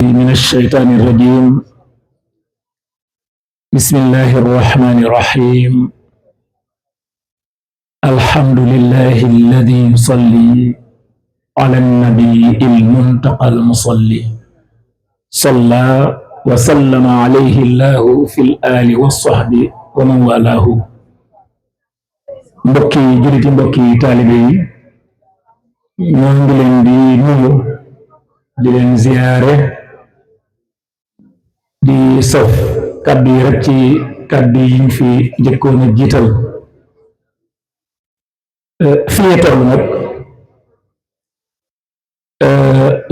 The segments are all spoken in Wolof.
من الشيطان الرجيم بسم الله الرحمن الرحيم الحمد لله الذي يصلي على النبي المنتقى المصلي صلى وسلم عليه الله في الآل والصحب ومن والاه mbokki jullit yi mbokki taalibe yi ñoo ngi leen di nuyu di leen ziyaare di sof kàddu yi rek ci kàddu yi ñu fi njëkkoon a jiital fi ñu toll nag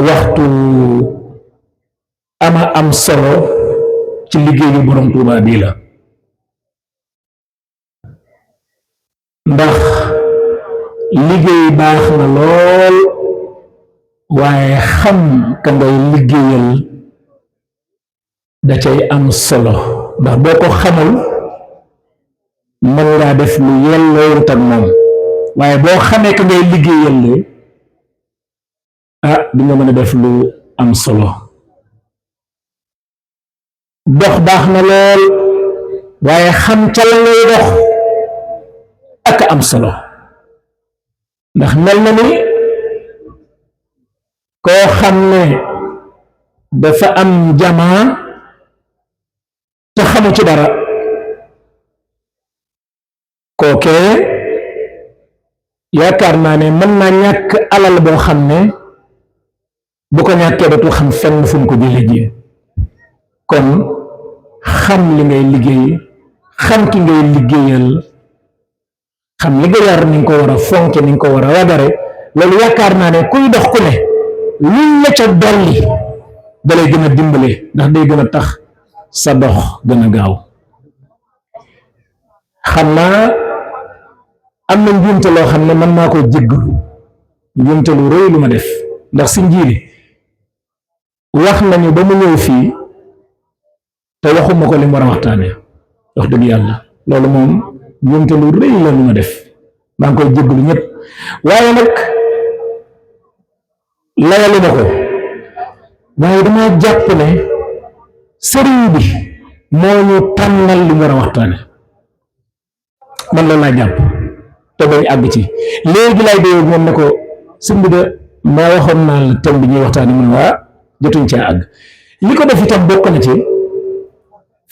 waxtu ama am solo ci liggéeyu borom Tuuba bii la ndax liggéey baax na lool waaye xam ka ngay liggéeyal da cay am solo ndax boo ko xamul mën ngaa def lu yelloowut ak moom waaye boo xamee ka ngay liggéeyal le di nga mën a def lu am solo dox baax na lool waaye xam ca la ngay dox ak am solo ndax mel na ni koo xam ne dafa am jamaa te xamu ci dara kookee yaakaar naa ne mën naa ñàkk alal boo xam ne bu ko ñàkkee dootul xam fenn fu mu ko jëlee ji kon xam li ngay liggéey xam ki ngay liggéeyal xam li nga yar ni nga ko war a fonke ni nga ko war a wagare loolu yaakaar naa ne kuy dox ku ne luñ la ca dolli dalay gën a dimbale ndax day gën a tax sa dox gën a gaaw xam naa am na njuumte loo xam ne man maa ko jéggalu njuumte lu rëy lu ma def ndax si njiili wax nañu ba mu ñëw fii te waxuma ko li mu war a waxtaane wax dëgg yàlla loolu moom njuumte lu rëy la lu ma def maa ngi koy jéggalu ñëpp waaye nag layalu ma ko waaye dama jàpp ne sëriñ bi moo ñu tànnal li mu war a waxtaane man loolu laa jàpp te bañ àgg ci léegi lay dee moom ne ko sëñ bi de maa waxoon naa la thème bi ñuy waxtaane mun waa jotuñ caa àgg li ko def itam bokk na ci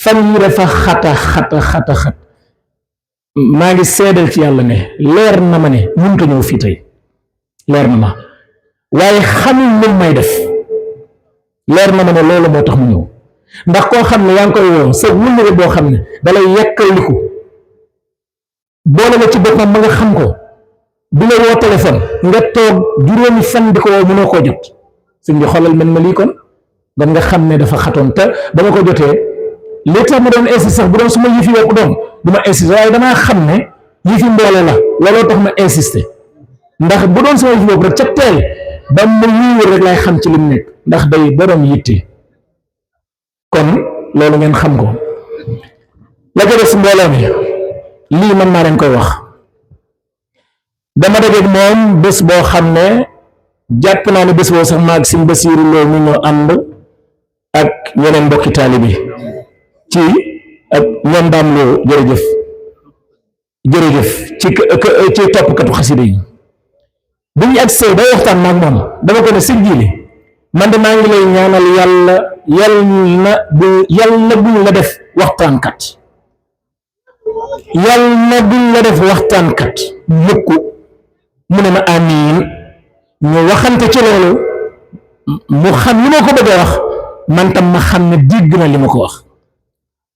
fan yi dafa xat maa ngi seedal ci yàlla ne leer na ma ne mënut a ñëw fii tey leer na ma waaye xamul lu may def leer na ma ne loolu moo tax mu ñëw ndax koo xam ne yaa ngi koy woo sa wëllëre boo xam ne dalay yekkaliku boole la ci boppam ba nga xam ko di la woo téléphone nga toog juróomi fan di ko woo mënoo koo jot sëñ bi xoolal mel ma lii kon nga xam ne dafa xatoon te ba ma ko jotee li tax ma doon insisté sax bu doon su ma yëfi yokku doom du ma insisté waaye damaa xam ne yëfi mboole la looloo tax ma insisté ndax bu doon sama yëfi bopp rek ca teel ba ma yiiwul rek lay xam ci lim nekk ndax day borom yitte kon loolu ngeen xam ko la ko des mbooloo mi lii man maa leen koy wax dama dajeeg moom bés boo xam ne jàpp naa ne bés boo sax maag Sëñ Basiiru loolu ñu ñoo ànd ak ñeneen mbokki taalibe ci ak ñoom daam loo jërëjëf ci toppkatu xasida yi bu ñu ak sëy day waxtaan maag moom dama ko ne sëñ Jiili man de maa ngi lay ñaanal yàlla buñ la def waxtaankat yàlla buñ la def waxtaankat mukk mu ne ma amiin ñu waxante ci loolu mu xam li ma ko bëgg a wax man tam ma xam ne dégg na li ma ko wax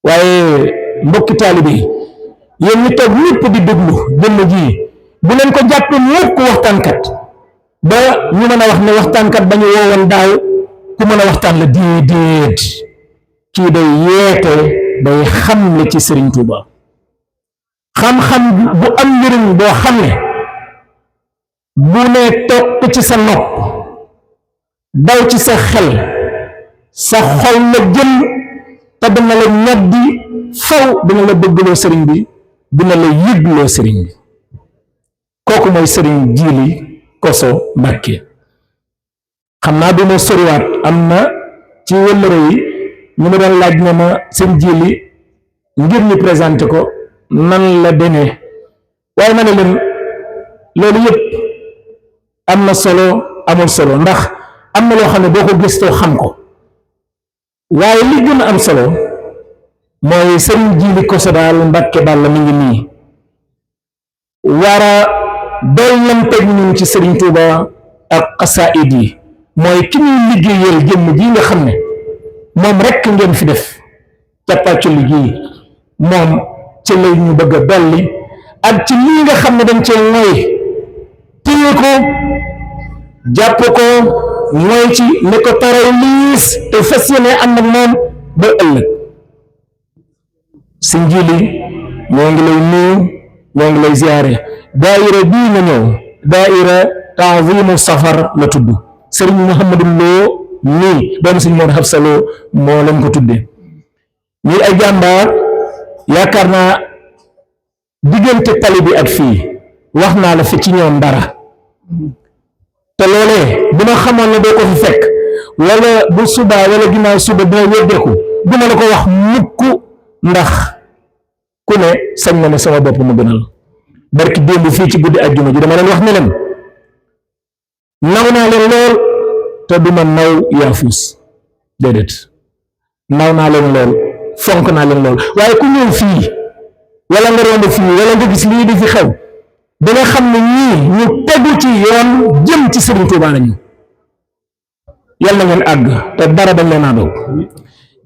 waaye mbokki taalibe yi yéen ñi toog ñëpp di déglu jëmm ji bu leen ko jàppee mukk waxtaankat ba ñu mën a wax ne waxtaankat ba ñu woowoon daaw ku mën a waxtaan la déedéet kii day yeete day xam le ci Sëriñ Tuuba xam-xam bu am njëriñ boo xam ne bu ne topp ci sa nopp daw ci sa xel sa xol la jël te dina la ñoddi faw dina la bëggloo sëriñ bi dina la yëgloo sëriñ bi kooku mooy Sëriñ Jiili Koso Mbàkke xam naa du ma soriwaat am na ci wëllëre yi ñu ma doon laaj ne ma seen jili ngir ñu présenté ko nan la demee waaye ma ne leen loolu yëpp am na solo amul solo ndax am na loo xam ne boo ko gëstoo xam ko waaye li gën a am solo mooy sëriñ Jili Koso daal Mbàkke Balla mi ngi nii war a dollanteeg ñun ci sëriñ Tuuba ak xasaayid yi mooy ki ñuy liggéeyal jëmm ji nga xam ne moom rekk ngeen fi def càppaacu liggéey moom ci lay ñu bëgg a dolli ak ci lii nga xam ne dañ cee mooy téye ko jàpp ko mooy ci ne ko taral liis te fas yéene ànd ak moom ba ëllëg si Jili ñoo ngi lay nuyu ñoo ngi lay ziyaare daayira bii nga ñëw daayira Ta'zimu Safar la tudd sëriñ Mouhamadou Lo nii doomu sëriñ Modou Habsa Lo moo leen ko tuddee ñuy ay jàmbaar yaakaar naa diggante tali bi ak fii wax naa la fi ci ñoom dara te loolee bu ma xamoon ne doo ko fi fekk wala bu subaa wala ginnaaw suba dina weddeeku du ma la ko wax mukk ndax ku ne sañ na ne sama bopp mu gënal barki démb fii ci guddi ajjuma ji dama leen wax ne leen naw naa leen lool te duma naw yaafuus déedéet naw naa leen lool fonk naa leen lool waaye ku ñëw fii wala nga romb fii wala nga gis lii di fi xew danga xam ne ñii ñu tegu ci yoon jëm ci Sëriñ Tuubaa lañu yal na ngeen àgg te dara dañ leen a doog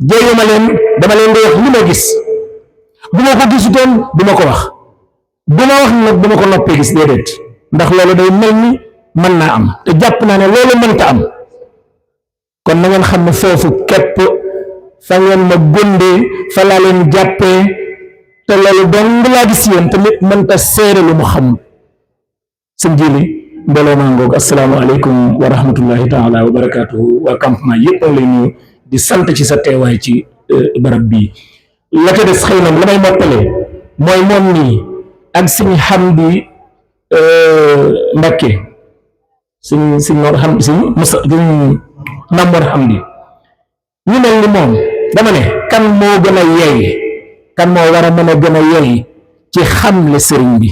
jéeyuma leen dama leen di wax li ma gis bu ma ko gisutoon du ma ko wax bu ma wax nag du ma ko noppee gis déedéet ndax loolu day mel ni mën naa am te jàpp naa ne loolu mënta am kon na ngeen xam ne foofu képp fa ngeen ma gondee fa laa leen jàppee te loolu dong laa gis yéen te nit mënta seere lu mu xam sëñ Jili mbooloo maa ngoog asalaamaaleykum wa rahmatullahi taala wa barakaatuhu waa campement yëpp a lay nuyu di sant ci sa teewaay ci barab bii la ca des xëy na la may mottalee mooy moom nii ak sëñ Hamdi Mbakke sëñ Mor Hamdi sëñ Musa sëñ Namor Hamdi ñu mel ni moom dama ne kan moo gën a yeey kan moo war a mën a gën a yeey ci xamle sëriñ bi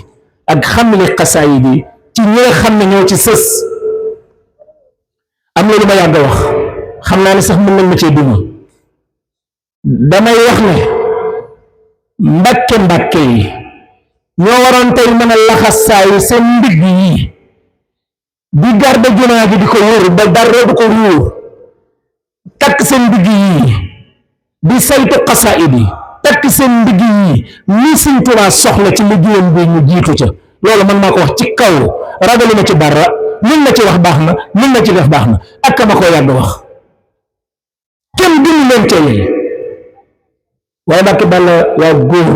ak xamle xasaay bi ci ñi nga xam ne ñoo ci sës am na lu ma yàgg a wax xam naa ne sax mën nañ ma cee duma damay wax ne mbàkke yi ñoo waroon tey mën a laxasaayu seen ndigg yi di garde jumaa gi di ko wóor ba dara du ko ruur takk seen ndigg yi di saytu xasaayid yi takk seen ndigg yi ni Sëriñ Tuubaa soxla ci liggéeyam bi ñu jiitu ca loolu man maa ko wax ci kaw ragalu ma ci dara mën na ci wax baax na mën na ci def baax na ak ma ko yàgg wax kenn duñu leen teeyee waaye Mbàkke Balla waa góor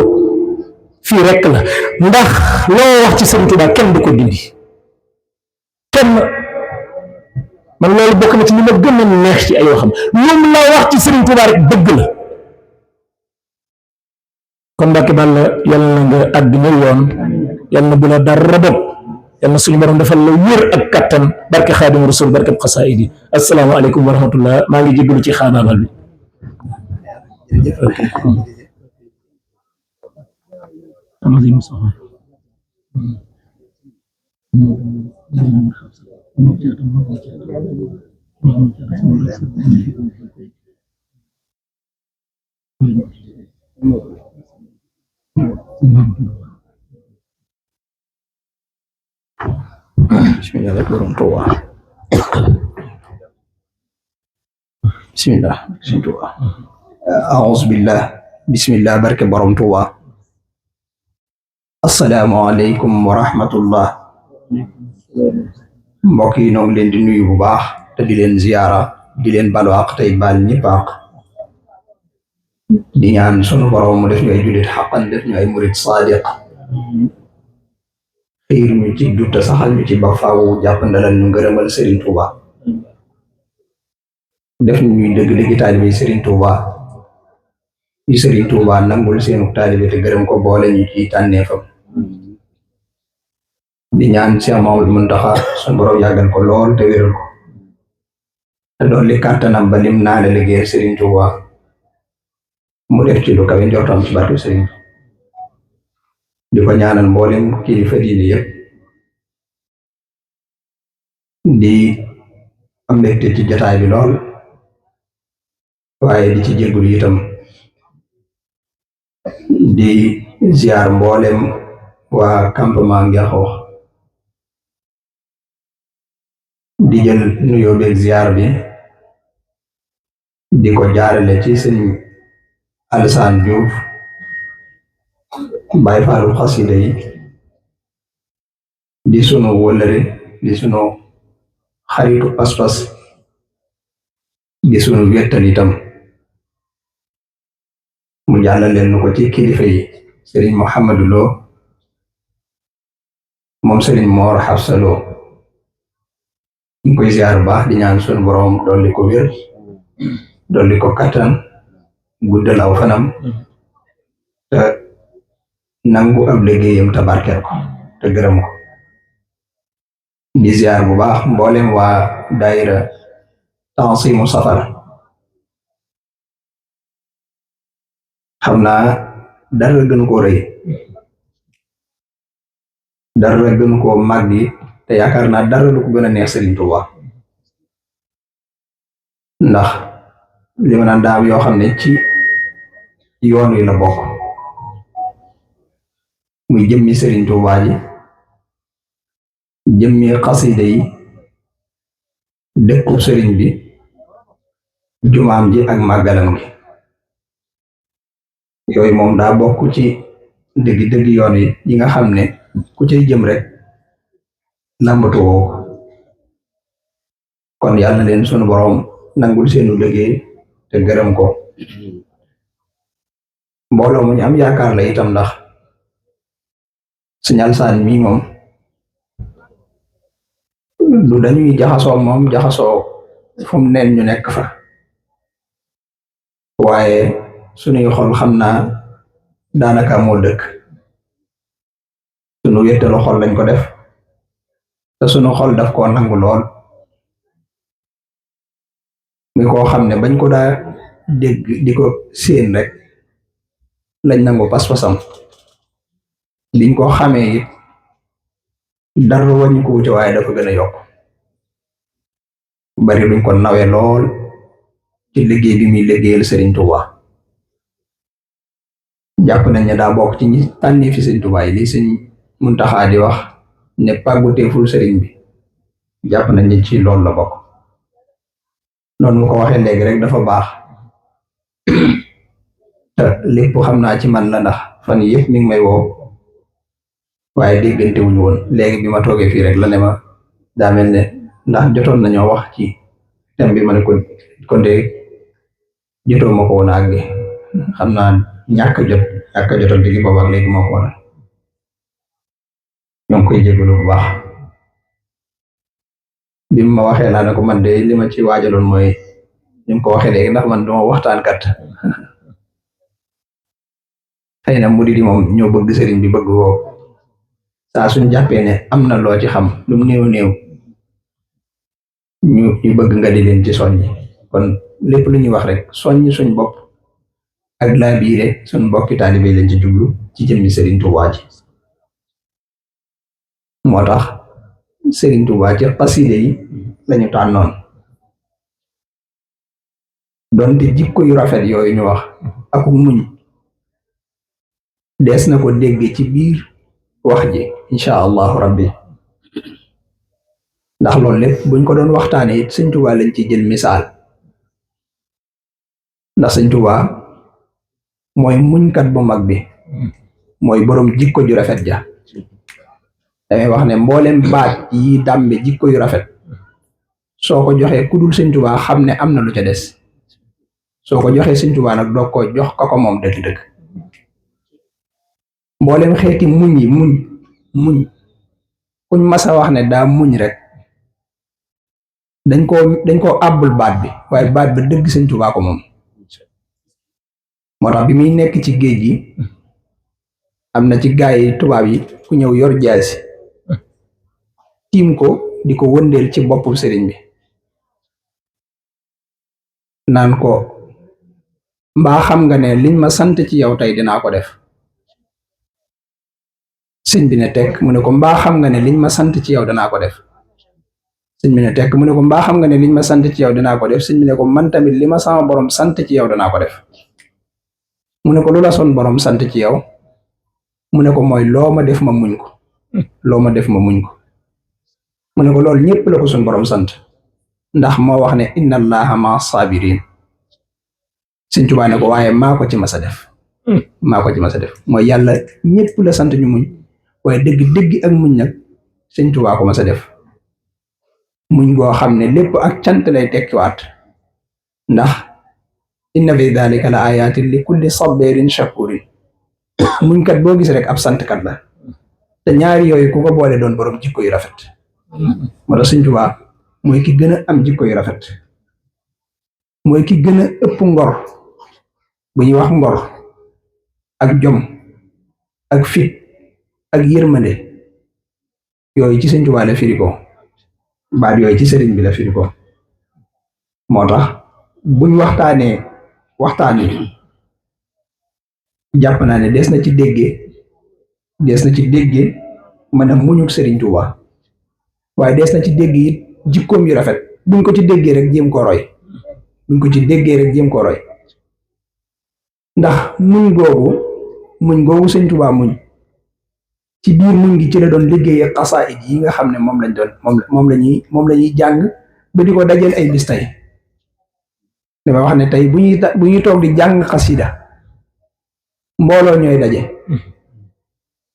fii rekk la ndax loo wax ci Sëriñ Tuubaa kenn du ko dindi kenn man loolu bokk na ci li ma gën a neex ci ay waxam ñoom la wax ci Sëriñ Tuubaa rek dëgg la kon Mbàkke Balla yal na nga àdduna yoon yal na bu la dara bopp yal na suñu borom defal la wér ak kattan barke Xaadimu Rasuul barke xasaayid yi assalaamu aleykum wa rahmatullah maa ngi jéggalu ci xaabaabal bi bismillah rek borom Tuuba bismillah Sëriñ Tuuba a'uuzu billah bismillah barke borom Tuuba assalaamu aleykum wa rahmatullah mbokk yi ñoo ngi leen di nuyu bu baax te di leen ziyaara di leen balu àq tey baal ñëpp àq di ñaan sunu borom mu def ñu ay jullit xaqan def ñu ay murit saadiq xiir ñu ci dutta saxal ñu ci ba faaw jàpp ndalal ñu ngërëmal Serigne Touba def ñu ñuy dëgg dëgg taalibe Serigne Touba yi Serigne Touba nangul seenu taalibe te gërëm ko boole ñu ci tànneefam di ñaan Cheikh Mamadou Muntaxa sunu borom yàggal ko lool te wéral ko te dolli kàttanam ba lim naa la liggéey Sëriñ Tuuba mu def ci lu kawe njortam ci barke sëriñ di ko ñaanal mboolem kilifa diine yëpp di am mbégte ci jotaay bi lool waaye di ci jéggulu itam di ziar mboolem waa campement Ngexoox di jël nuyoo beeg ziar bi di ko jaarale ci sëñ Alassane Diouf Baay Faalu xasida yi di sunu wëllëre di sunu xaritu pas-pas di sunu wettal itam mu jàllaleel nu ko ci kilifa yi sëriñ Mouhamadou Lo moom sëriñ Mor Hafsa Lo ñu koy ziar baax di ñaan sunu borom dolli ko wér dolli ko kattan guddal aw fanam te nangu ab liggéeyam te barkeel ko te gërëm ko di ziar bu baax mboolem waa daayira Tansimu Safar xam naa dara gën koo rëy dara gën koo màggi te yaakaar naa dara lu ko gën a neex Sëriñ Tuuba ndax li ma naan daam yoo xam ne ci yoon wi la bokk muy jëmmi Sëriñ Tuuba ji jëmmi xasida yi dëkkub sëriñ bi jumaam ji ak màggalam gi yooyu moom daa bokk ci dëgg yoon yi nga xam ne ku cay jëm rek lambatu woo kon yàlla leen sunu borom nangul seenu liggéey te gërëm ko mbooloo mu ñu am yaakaar la itam ndax Sëñ Alassane mii moom du dañuy jaxasoo moom jaxasoo fu mu neen ñu nekk fa waaye sunuy xol xam naa daanaka moo dëkk sunu wéttalu xol lañ ko def te sunu xol daf koo nangu lool muy koo xam ne bañ ko daa dégg di ko séen rek lañ nangu pas-pasam liñ ko xamee it dara wàññi ko wuute waaye dafa gën a yokk bari luñ ko nawe lool ci liggéey bi muy liggéeyal Sëriñ Tuuba jàpp nañ ne daa bokk ci ñi tànni fi Sëriñ Tuuba yi li Sëriñ Muntaxa di wax ne pàgguteeful sëriñ bi jàpp nañ ne ci loolu la bokk noonu mu ko waxee léegi rek dafa baax te lépp xam naa ci man la ndax fan yëpp mi ngi may woo waaye déggante wuñu woon léegi bi ma toogee fii rek la ne ma daa mel ne ndax jotoon nañoo wax ci thème bi ma ne ko kon de jotoo ma ko woon àgg xam naa ñàkk a jotal digi boobu ak léegi moo ko waral ñoo ngi koy jégalu bu baax bi ma waxee laa ne ko man de li ma ci waajaloon mooy ni mu ko waxee léegi ndax man duma waxtaan kat xëy na murid yi moom ñoo bëgg sëriñ bi bëgg woo saa suñ jàppee ne am na loo ci xam lu mu néew ñu bëgg nga di leen ci soññi kon lépp lu ñuy wax rek soññi suñ bopp ak laa biire suñ mbokki taalibe leen ci jublu ci jëmmi Sëriñ Tuuba ji moo tax Sëriñ Tuuba ci xasida yi lañu tànnoon donte jikko yu rafet yooyu ñu wax ak muñ dees na ko dégg ci biir wax ji incha allahu rabbi ndax loolu lépp buñ ko doon waxtaane it Sëñ Tuuba lañ ci jël misaal ndax Sëñ Tuuba mooy muñkat bu mag bi mooy boroom jikko ju rafet ja damay wax ne mboolem baat yi dàmbe jikko yu rafet soo ko joxee ku dul Sëñ Tuuba xam ne am na lu ca des soo ko joxee Sëñ Tuuba nag doo ko jox ko moom dëgg-dëgg mboolem xeeti muñ yi muñ kuñ masa wax ne daa muñ rek dañ koo àbbul baat bi waaye baat ba dëgg Sëñ Tuuba ko moom moo tax bi muy nekk ci géej gi am na ci gaay yi tubaab yi ku ñëw yor jaasi tiim ko di ko wëndeel ci boppu sëriñ bi naan ko mbaa xam nga ne liñ ma sant ci yow tey dinaa ko def. sëñ bi ne tekk mu ne ko mbaa xam nga ne liñ ma sant ci yow danaa ko def. sëñ bi ne tekk mu ne ko mbaa xam nga ne liñ ma sant ci yow dinaa ko def. sëñ bi ne ko man tamit li ma sama borom sant ci yow danaa ko def. mu ne ko lu la son borom sant ci yow. mu ne ko mooy loo ma def ma muñ ko. loo ma def ma muñ ko. mu ne ko loolu ñëpp la ko suñ borom sant. ndax moo wax ne inna allaha ma sabirin. sëñ Tuubaa ne ko waaye maa ko ci mas a def. maa ko ci mas a def mooy yàlla ñëpp la sant ñu muñ waaye dëgg ak muñ nag sëñ Tuubaa ko mas a def. muñ goo xam ne lépp ak cant lay tekkiwaat ndax inna fi dalika la ayatin li kulli sabirin shakurin. muñkat boo gis rek ab santkat la te ñaari yooyu ku ko boole doon borom jikko yu rafet. moo tax sëñ Tuubaa mooy ki gën a am jikko yu rafet, mooy ki gën a ëpp ngor. bu ñuy wax ngor ak jom ak fit ak yërmande yooyu ci sëñ Tuubaa la firi ko, baat yooyu ci sëriñ bi la firi ko. moo tax buñ waxtaanee waxtaan wi jàpp naa ne des na ci déggee mën a muñuk sëriñ Tuubaa waaye des na ci dégg it jikkoom yu rafet. buñ ko ci déggee rek jéem ko roy. ndax muñ googu sëñ Tuubaa muñ ci biir muñ gi ci la doon liggéeyee xasaayid yi nga xam ne moom la ñuy jàng ba di ko dajeel ay bis tey. dama wax ne tey bu ñuy toog di jàng xasida mbooloo ñooy daje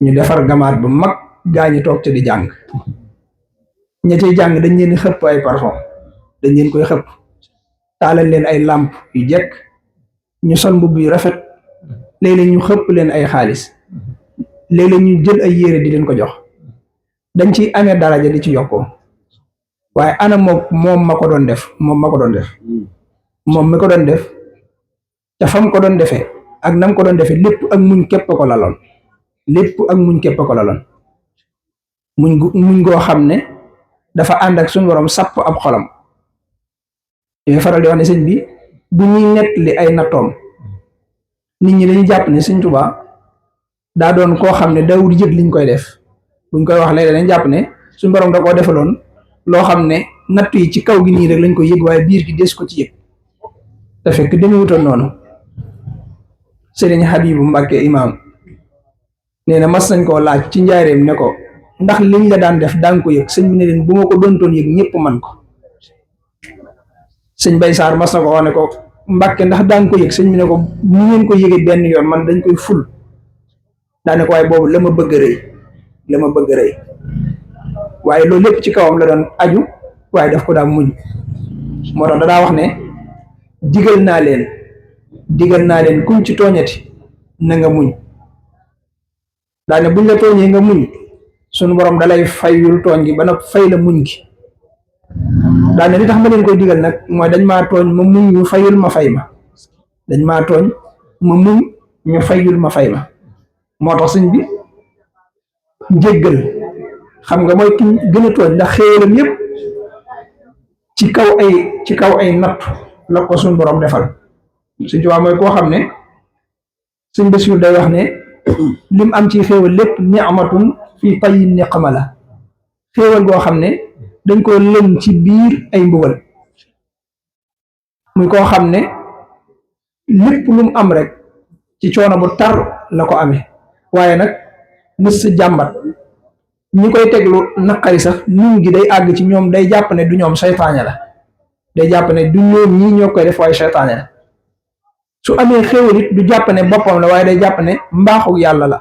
ñu defar gamaat bu mag gaañu toog te di jàng. ña cay jàng dañ leen xëpp ay parfum, dañ leen koy xëpp taalal leen ay làmp yu jekk, ñu sol mbubb yu rafet, léeg-léeg ñu xëpp leen ay xaalis, léeg-léeg ñu jël ay yére di leen ko jox. dañ ciy amee daraja di ci yokkoo. waaye ana moom ma ko doon def te fam ko doon defee ak nam ko doon defee lépp ak muñ képp ko laloon. muñ goo xam ne dafa ànd ak suñu borom sapp ab xolam. yooyu faral di wax ne sëñ bi bu ñuy nettali ay nattoom nit ñi dañuy jàpp ne sëñ Tuubaa daa doon koo xam ne daawul yëg liñ koy def. buñ koy wax léeg-léeg dañ jàpp ne suñu borom da koo defaloon loo xam ne natt yi ci kaw gi nii rek lañ koy yëg waaye biir gi des ko ci yëg. te fekk demewutoon noonu. Sëriñ Habibu Mbàkke imaam nee na mas nañ koo laaj ci njaareem ne ko ndax liñ la daan def daan ko yëg. sëñ bi ne leen bu ma ko doontoon yëg ñëpp man ko. sëñ Bay Saar mas na ko wax ne ko Mbàkke ndax daan ko yëg. sëñ bi ne ko bu ngeen ko yëgee benn yoon man dañ koy ful. daane ko waaye boobu la ma bëgg rëy waaye loolu lépp ci kawam la doon aju waaye daf ko daa muñ. moo tax dadaa wax ne digal naa leen kuñ ci tooñati na nga muñ. daane buñ la tooñee nga muñ sunu borom dalay fayul tooñ gi ba nag fay la muñ gi. daane li tax ma leen koy digal nag mooy dañ maa tooñ ma muñ ñu fayul ma fay ma. moo tax sëñ bi njéggal xam nga mooy ki gën a tooñ ndax xéewalam yépp ci kaw ay natt la ko suñu borom defal. Sëñ Tuubaa mooy koo xam ne sëñ Basiru day wax ne lim am ci xéewal lépp ni'matun fi tayyin niqma la. xéewal goo xam ne dañ ko lëm ci biir ay mbugal. muy koo xam ne lépp lu mu am rek ci coono bu tar la ko amee waaye nag mës sa jàmbat. ñi koy teglu naqari sax nuñ gi day àgg ci ñoom day jàpp ne du ñoom seytaane la. day jàpp ne du ñoom ñii ñoo koy def waaye seytaane la. su amee xéwal it du jàpp ne boppam la waaye day jàpp ne mbaaxu yàlla la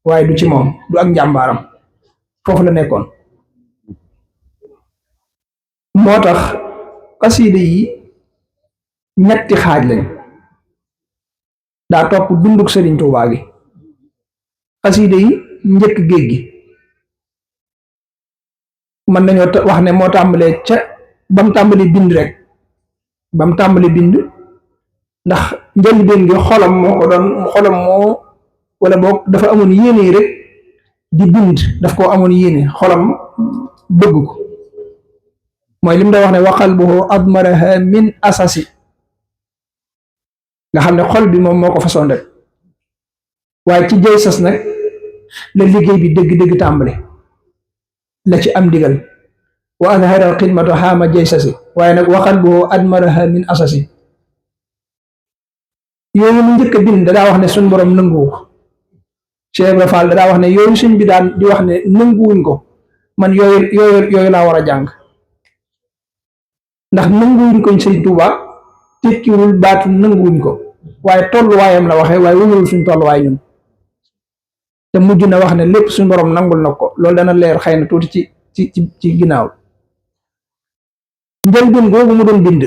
waaye du ci moom du ak njàmbaaram. foofu la nekkoon. moo tax xasida yi ñetti xaaj lañ. daa topp dunduk Sëriñ Tuubaa gi. xasida yi njëkk géej gi mën nañoo wax ne moo tàmbalee ca bam tàmbali bind rek ndax njëlbéen gi xolam moo wala boog dafa amoon yéene rek di bind. daf koo amoon yéene xolam bëgg ko mooy lim da wax ne wa qalbuhu admaraha min asasi nga xam ne xol bi moom moo ko façon rek waaye ci jay sas nag la liggéey bi dëgg-dëgg tàmbale la ci am ndigal wa adhara xidmatu xaama jay sasi waaye nag waxal boo admaraha min asasi yooyu mu njëkk a bind daa wax ne suñ borom nanguwu ko Cheikh Ibra Fall daa wax ne yooyu suñ bi daan di wax ne nanguwuñ ko man yooyu laa war a jàng ndax nanguwuñ koñ sëñ Tuuba tekkiwul baatu nanguwuñ ko waaye tolluwaayam la waxee waaye wëñul suñ tolluwaay ñun te mujj na wax ne lépp suñ borom nangul na ko loolu dana leer xëy na tuuti ci ginnaaw njëlbéen googu mu doon bind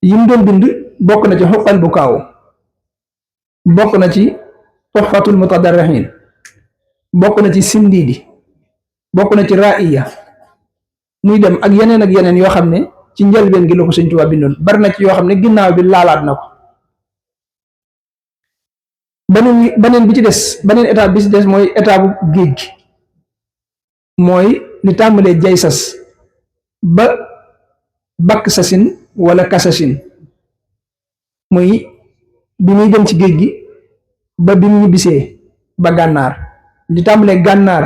yi mu doon bind bokk na ci xuqal bu kaaw bokk na ci tuhfatul mutadarrihin bokk na ci sindiidi bokk na ci ra'iya muy dem ak yeneen yoo xam ne ci njëlbeen gi la ko Sëñ Tuubaa bindoon bari na ci yoo xam ne ginnaaw bi laalaat na ko beneen bi ci des beneen étape bi ci des mooy étape bu géej gi mooy li tàmbalee jay sas ba bakk sasin wala kasasin muy bi muy dem ci géej gi ba bi mu ñibbisee ba gànnaar li tàmbalee gànnaar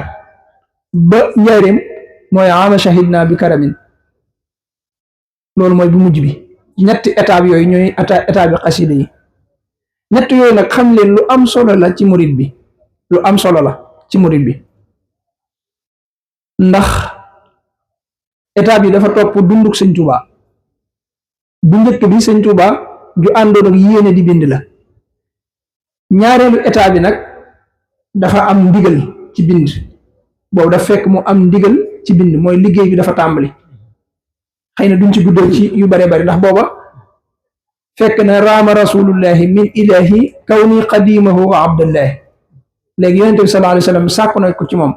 ba njaareem mooy ama shahidna bi karamin loolu mooy bu mujj bi ñetti étape yooyu ñooy étape bi xasida yi ñett yooyu nag xam leen lu am solo la ci murid bi lu am solo la ci murid bi ndax étape yi dafa topp dunduk Sëñ Tuubaa bu njëkk bi Sëñ Tuubaa ju àndoon ak yéene di bind la ñaareelu étape bi nag dafa am ndigal ci bind boobu dafa fekk mu am ndigal ci bind mooy liggéey bi dafa tàmbali xëy na duñ ci guddal ci yu bare bari ndax booba fekk na raama rasulullahi min ilahi kawni qadimahu wa abdullahi léegi yonente bi sallallahu alayhi wa sallam sàkku na ko ci moom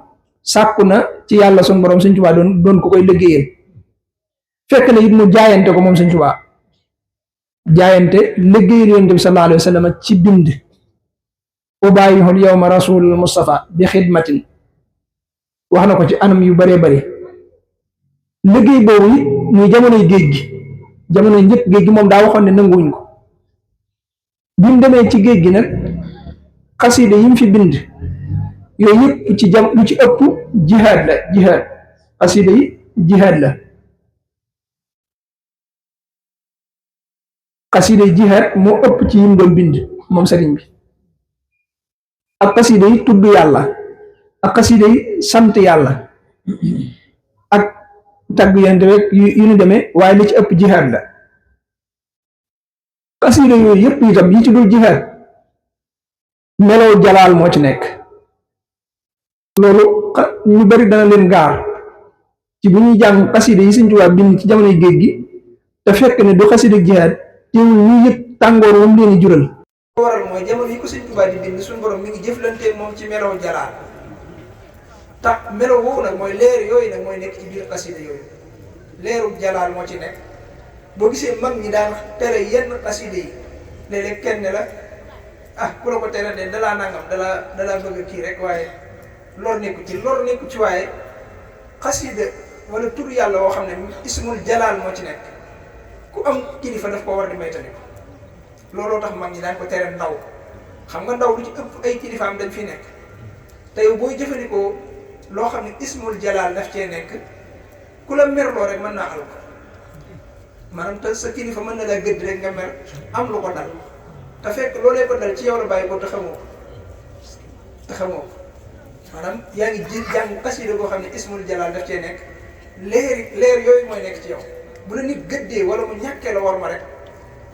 sàkku na ci yàlla sun borom Sëñ Tuubaa doon ko koy liggéeyal fekk na it mu jaayante ko moom Sëñ Tuubaa jaayante liggéeyal yonente bi sallallahu alayhi wa sallam ci bind ubaayihul yawma rasulul mustafa bi xidmatin wax na ko ci anam yu baree bari liggéey boobu it muy jamonoy géej gi jamonoy njëkk géej gi moom daa waxoon ne nanguwuñ ko bi mu demee ci géej gi nag xasida yi mu fi bind yooyu yëpp ci lu ci ëpp jihaad la jihaad xasida yi jihaad la xasida yi jihaad moo ëpp ci yim doon bind moom sëriñ bi ak xasida yi tudd yàlla ak xasida yi sant yàlla ak tagg yonent rek yu ñu demee waaye li ci ëpp jihaad la xasida yooyu yëpp itam yi ci dul jihaad melow jalaal moo ci nekk loolu ñu bari dana leen gaar ci bu ñuy jàng xasida yi Sëñ Tuubaa bind ci jamonoy géej gi te fekk ne du xasida jihaad teewul ñu yëg tàngoor wam leen di jural waral mooy jamono yi ko Sëñ Tuubaa di bind suñu borom mi ngi jëflante moom ci melow jalaal tax melo woowu nag mooy leer yooyu nag mooy nekk ci biir xasida yooyu leeru jalaal moo ci nekk boo gisee mag ñi daan tere yenn xasida yi léeg-léeg kenn la ku la ko tere de dalaa nangam dalaa bëgg kii rek waaye lor nekku ci waaye xasida wala tur yàlla woo xam ne ismul jalaal moo ci nekk ku am kilifa daf ko war di may tamit looloo tax mag ñi daan ko tere ndaw xam nga ndaw lu ci ëpp ay kilifaam dañ fi nekk te yow booy jëfandikoo loo xam ne ismul jalaal daf cee nekk ku la merloo rek mën naa al ko maanaam te sa kilifa mën na laa gëdd rek nga mer am lu ko dal te fekk loolee ko dal ci yow la bàyyi ko te xamoo ko maanaam yaa ngi jàng xasida boo xam ne ismul jalaal daf cee nekk leer yooyu mooy nekk ci yow bu la nit gëddee wala mu ñàkkee la war ma rek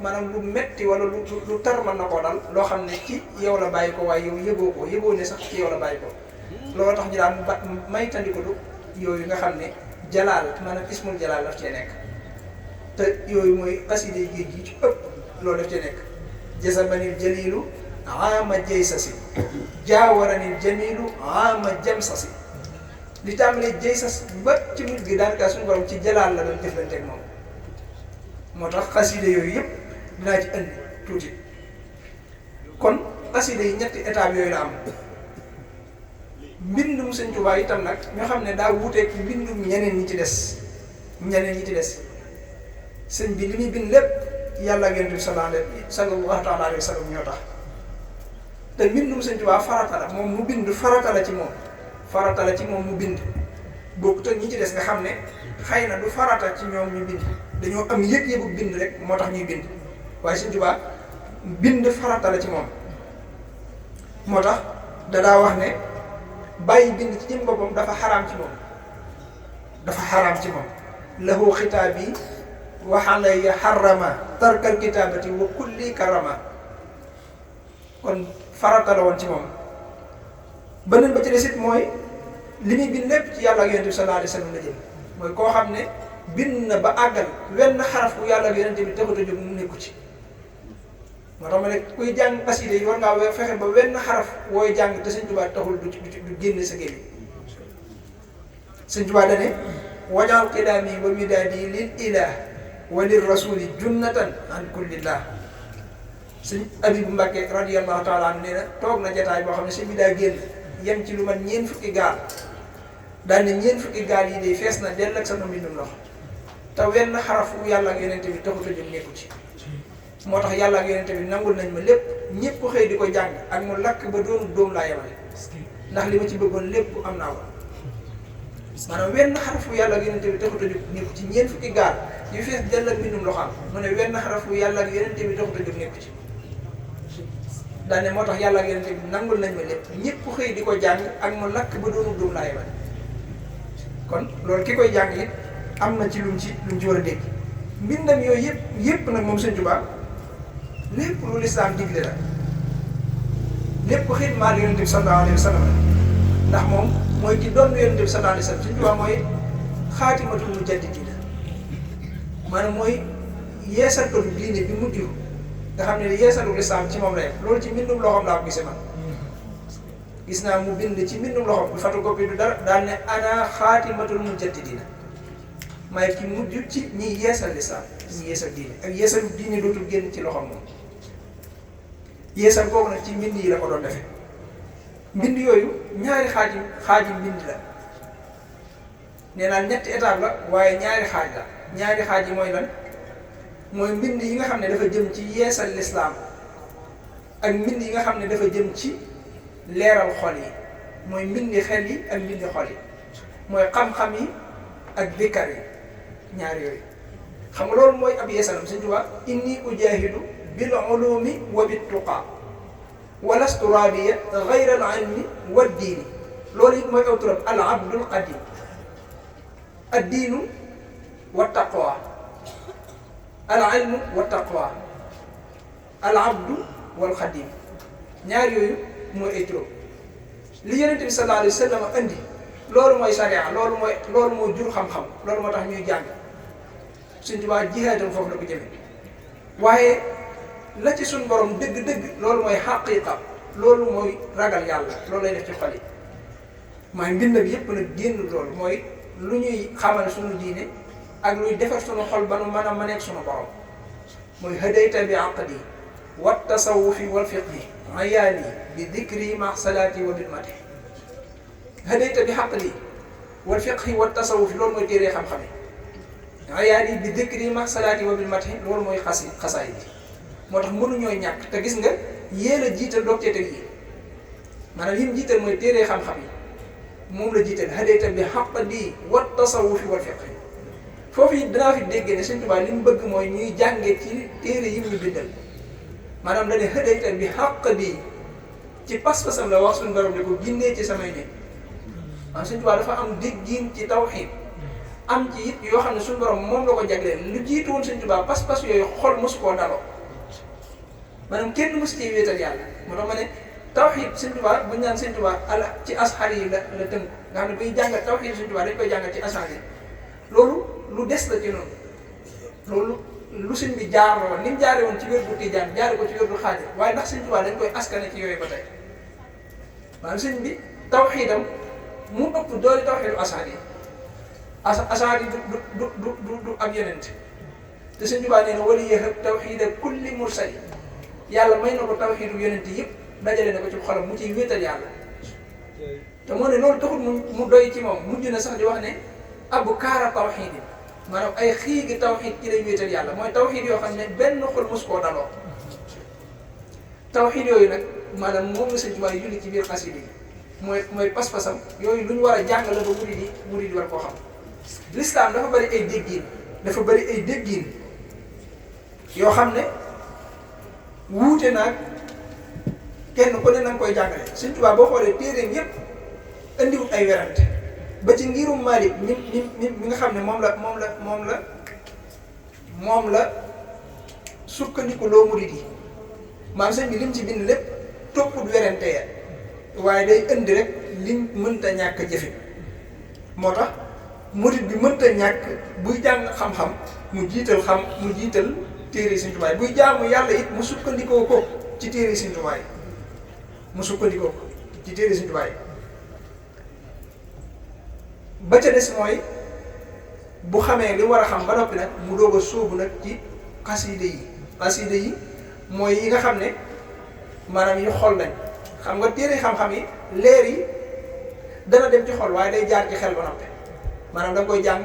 maanaam lu metti wala lu tar mën na koo dal loo xam ne ci yow la bàyyi ko waaye yow yëgoo ne sax ci yow la bàyyi ko loolu tax ñu daan may tandikatu yooyu nga xam ne jalaal maanaam ismul jalaal daf cee nekk te yooyu mooy xasida géej gi ci ëpp loolu daf cee nekk jasamanil jalilu ama jay sasi jaawaranil jamilu ama jam sasi li tàmbalee jay sas ba ci mujj gi daanaka suñu borom ci jalaal la doon jëflanteeg moom moo tax xasida yooyu yëpp dinaa ci indi tuuti kon xasida yi ñetti étape yooyu la am mbindum Sëñ Tuubaa itam nag ñoo xam ne daa wuuteeg mbindum ñeneen ñi ci des sëñ bi li muy bind lépp yàlla ak yonent bi sallallahu taala alayhi wa sallam ñoo tax te mbindum Sëñ Tuubaa farata la moom mu bind farata la ci moom farata la ci moom mu bind boobu te ñi ci des nga xam ne xëy na du farata ci ñoom ñu bind dañoo am yëg-yëgu bind rek moo tax ñuy bind waaye Sëñ Tuubaa bind farata la ci moom moo tax dadaa wax ne bàyyi bind ci jëm boppam dafa xaraam ci moom dafa xaraam ci moom lahu xitaabi wa alayya harrama tarkal kitaabati wa kulli karama kon farata la woon ci moom beneen ba ci des it mooy li muy bind lépp ci yàlla ak yonent bi sallallahu alayhi wa sallam la jëm mooy koo xam ne bind na ba àggal wenn xaraf bu yàlla ak yonent bi taxut a jóg mu nekku ci moo tax ma ne kuy jàng xasida yi war ngaa fexe ba wenn xaraf wooy jàng te Sëñ Tuubaa taxul du génne sa gémmiñ Sëñ Tuubaa dane wajaal qidaami wa midaadi lil ilah wa lir rasuli junnatan an kullillah Sëñ Abibu Mbàkke radiyallahu taala anhu nee na toog na jataay boo xam ne sëñ bi daa génn yem ci lu man ñeen fukki gaal daal ne ñeen fukki gaal yi de fees na dell ak sama mbindum loxo te wenn xaraf bu yàlla ak yonent bi taxut a jóg nekku ci moo tax yàlla ak yonent bi nangul nañ ma lépp ñëpp xëy di ko jàng ak mu lakk ba doonu dóom laa yemale ndax li ma ci bëggoon lépp am naa ko maanaam wenn xaraf bu yàlla ak yonent bi taxut a jóg nekku ci ñeen fukki gaal yu fees dell ak mbindum loxo am mu ne wenn xaraf bu yàlla ak yonent bi taxut a jóg nekku ci daane moo tax yàlla ak yonent bi nangul nañ ma lépp ñëpp xëy di ko jàng ak mu lakk ba doonu dóom laa yemale kon loolu ki koy jàng it am na ci lu mu ci war a dégg mbindam yooyu yëpp nag moom Sëñ Tuubaa lépp lu lislaam digle la lépp xidmaal yonent bi sallallahu alayhi wa sallam ndax moom mooy ci doon yonent bi sallallahu alayhi wa sallam Sëñ Tuubaa mooy xaatimatul mujaddidiina maanaam mooy yeesalkatu diine bi mujj nga xam ne yeesalu lislaam ci moom la yem loolu ci mbindum loxoom laa ko gisee man gis naa mu bind ci mbindum loxoom bu photocopie du dara daal ne ana xaatimatul mujaddidiina may ki mujj ci ñiy yeesal lislaam ñi yeesal diine ak yeesalu diine dootul génn ci loxoom moom yeesal boobu nag ci mbind yi la ko doon defee mbind yooyu ñaari xaaji mbind la nee naa ñetti étape la waaye ñaari xaaj la ñaari xaaj yi mooy lan mooy mbind yi nga xam ne dafa jëm ci yeesal lislaam ak mbind yi nga xam ne dafa jëm ci leeral xol yi mooy mbindi xel yi ak mbindi xol yi mooy xam-xam yi ak dikkar yi ñaar yooyu xam nga loolu mooy ab yeesalam Sëñ Tuubaa inni ujahidu bil ulumi wa bit tuqa walastu rabiya gayra al ilmi wa diini loolu it mooy aw turam al abdul qadim ad diinu wa taqwa al ilmu wa taqwa al abdu wal xadim ñaar yooyu mooy ay turam li Yonent bi sallallahu alayhi wa sallam andi loolu mooy sariya loolu moo jur xam-xam loolu moo tax ñuy jàng Sëñ Tuubaa jihaadam foofu la ko jëme waaye la ci suñ borom dëgg-dëgg loolu mooy xaqiiqa loolu mooy ragal yàlla loolu lay def ci xol yi mooy mbind bi yëpp nag génn loolu mooy lu ñuy xamal suñu diine ak luy defar suñu xol ba nu mën a mëneeg suñu borom mooy hadayta bi aqdi wa tasawufi wal fiqhi ayaani bi dikri ma salaati wa bil mati hadayta bi aqdi wal fiqhi wa tasawufi loolu mooy téere xam-xam yi ayaani bi dikri ma salaati wa bil mati loolu mooy xasaay bi moo tax mënuñoo ñàkk te gis nga yéen a jiital doog cee teg yi maanaam yi mu jiital mooy téere xam-xam yi moom la jiital hadayta bi aqdi wa tasawufi wal fiqhi foofu it danaa fi dégg ne Sëñ Tuubaa li mu bëgg mooy ñuy jàngee ci téere yi ñu bindal maanaam dañuy hadayta bi aqdi ci pas-pasam la wax suñu borom ne ko ginnee ci samay nit maanaam Sëñ Tuubaa dafa am déggin ci tawxiid am ci it yoo xam ne suñu borom moom la ko jagleel lu jiitu woon Sëñ Tuubaa pas-pas yooyu xol mosu koo daloo maanaam kenn mosu ci wéetal yàlla moo tax ma ne tawxiid Sëñ Tuubaa bu ñu naan Sëñ Tuubaa ala ci ashar yi la tënk nga xam ne buy jàngat tawxiid Sëñ Tuubaa dañ koy jàngat ci ashar yi loolu lu des la ci noonu loolu lu sëñ bi jaar la woon ni mu jaaree woon ci wér bu Tijaan jaare ko ci wér bu Xaadir waaye ndax Sëñ Tuubaa dañ koy askane ci yooyu ba tey maanaam sëñ bi tawxiidam mu ëpp doole tawxiidu ashar yi ashar yi du ab yonent te Sëñ Tuubaa nee na wala yëxëb tawxiida kulli mursali yàlla may na ko tawxiidu yonent yëpp dajale na ko ci xolam mu ciy wéetal yàlla te moo ne loolu taxul mu doy ci moom mujj na sax di wax ne abu kaara tawxiidin maanaam ay xiigi tawxiid ci lay wéetal yàlla mooy tawxiid yoo xam ne benn xol mos koo daloo tawxiid yooyu nag maanaam moom la Sëñ Tuubaa julli ci biir xasida yi mooy pas-pasam yooyu lu ñu war a jàng la ba murid yi war koo xam. L'islam dafa bari ay déggiin yoo xam ne wuute naag kenn ku ne na nga koy jàngale. Sëñ Tuubaa boo xoolee téeréem yépp indiwut ay werante ba ci ngirum Maalik mi nga xam ne moom la sukkandiku loo murid yi maam sëñ bi lim ci bind lépp topput werante ya waaye day indi rek liñ mënta ñàkk jëfe moo tax murid bi mënta ñàkk buy jàng xam-xam mu jiital téere Sëñ Tuubaa buy jaamu yàlla it mu sukkandikoo ko ci téere Sëñ Tuubaa ba ca des mooy bu xamee li war a xam ba noppi nag mu doog a sóobu nag ci xasida yi mooy yi nga xam ne maanaam yi xol lañ xam nga téere xam-xam yi leer yi dana dem ci xol waaye day jaar ci xel ba noppi maanaam da nga koy jàng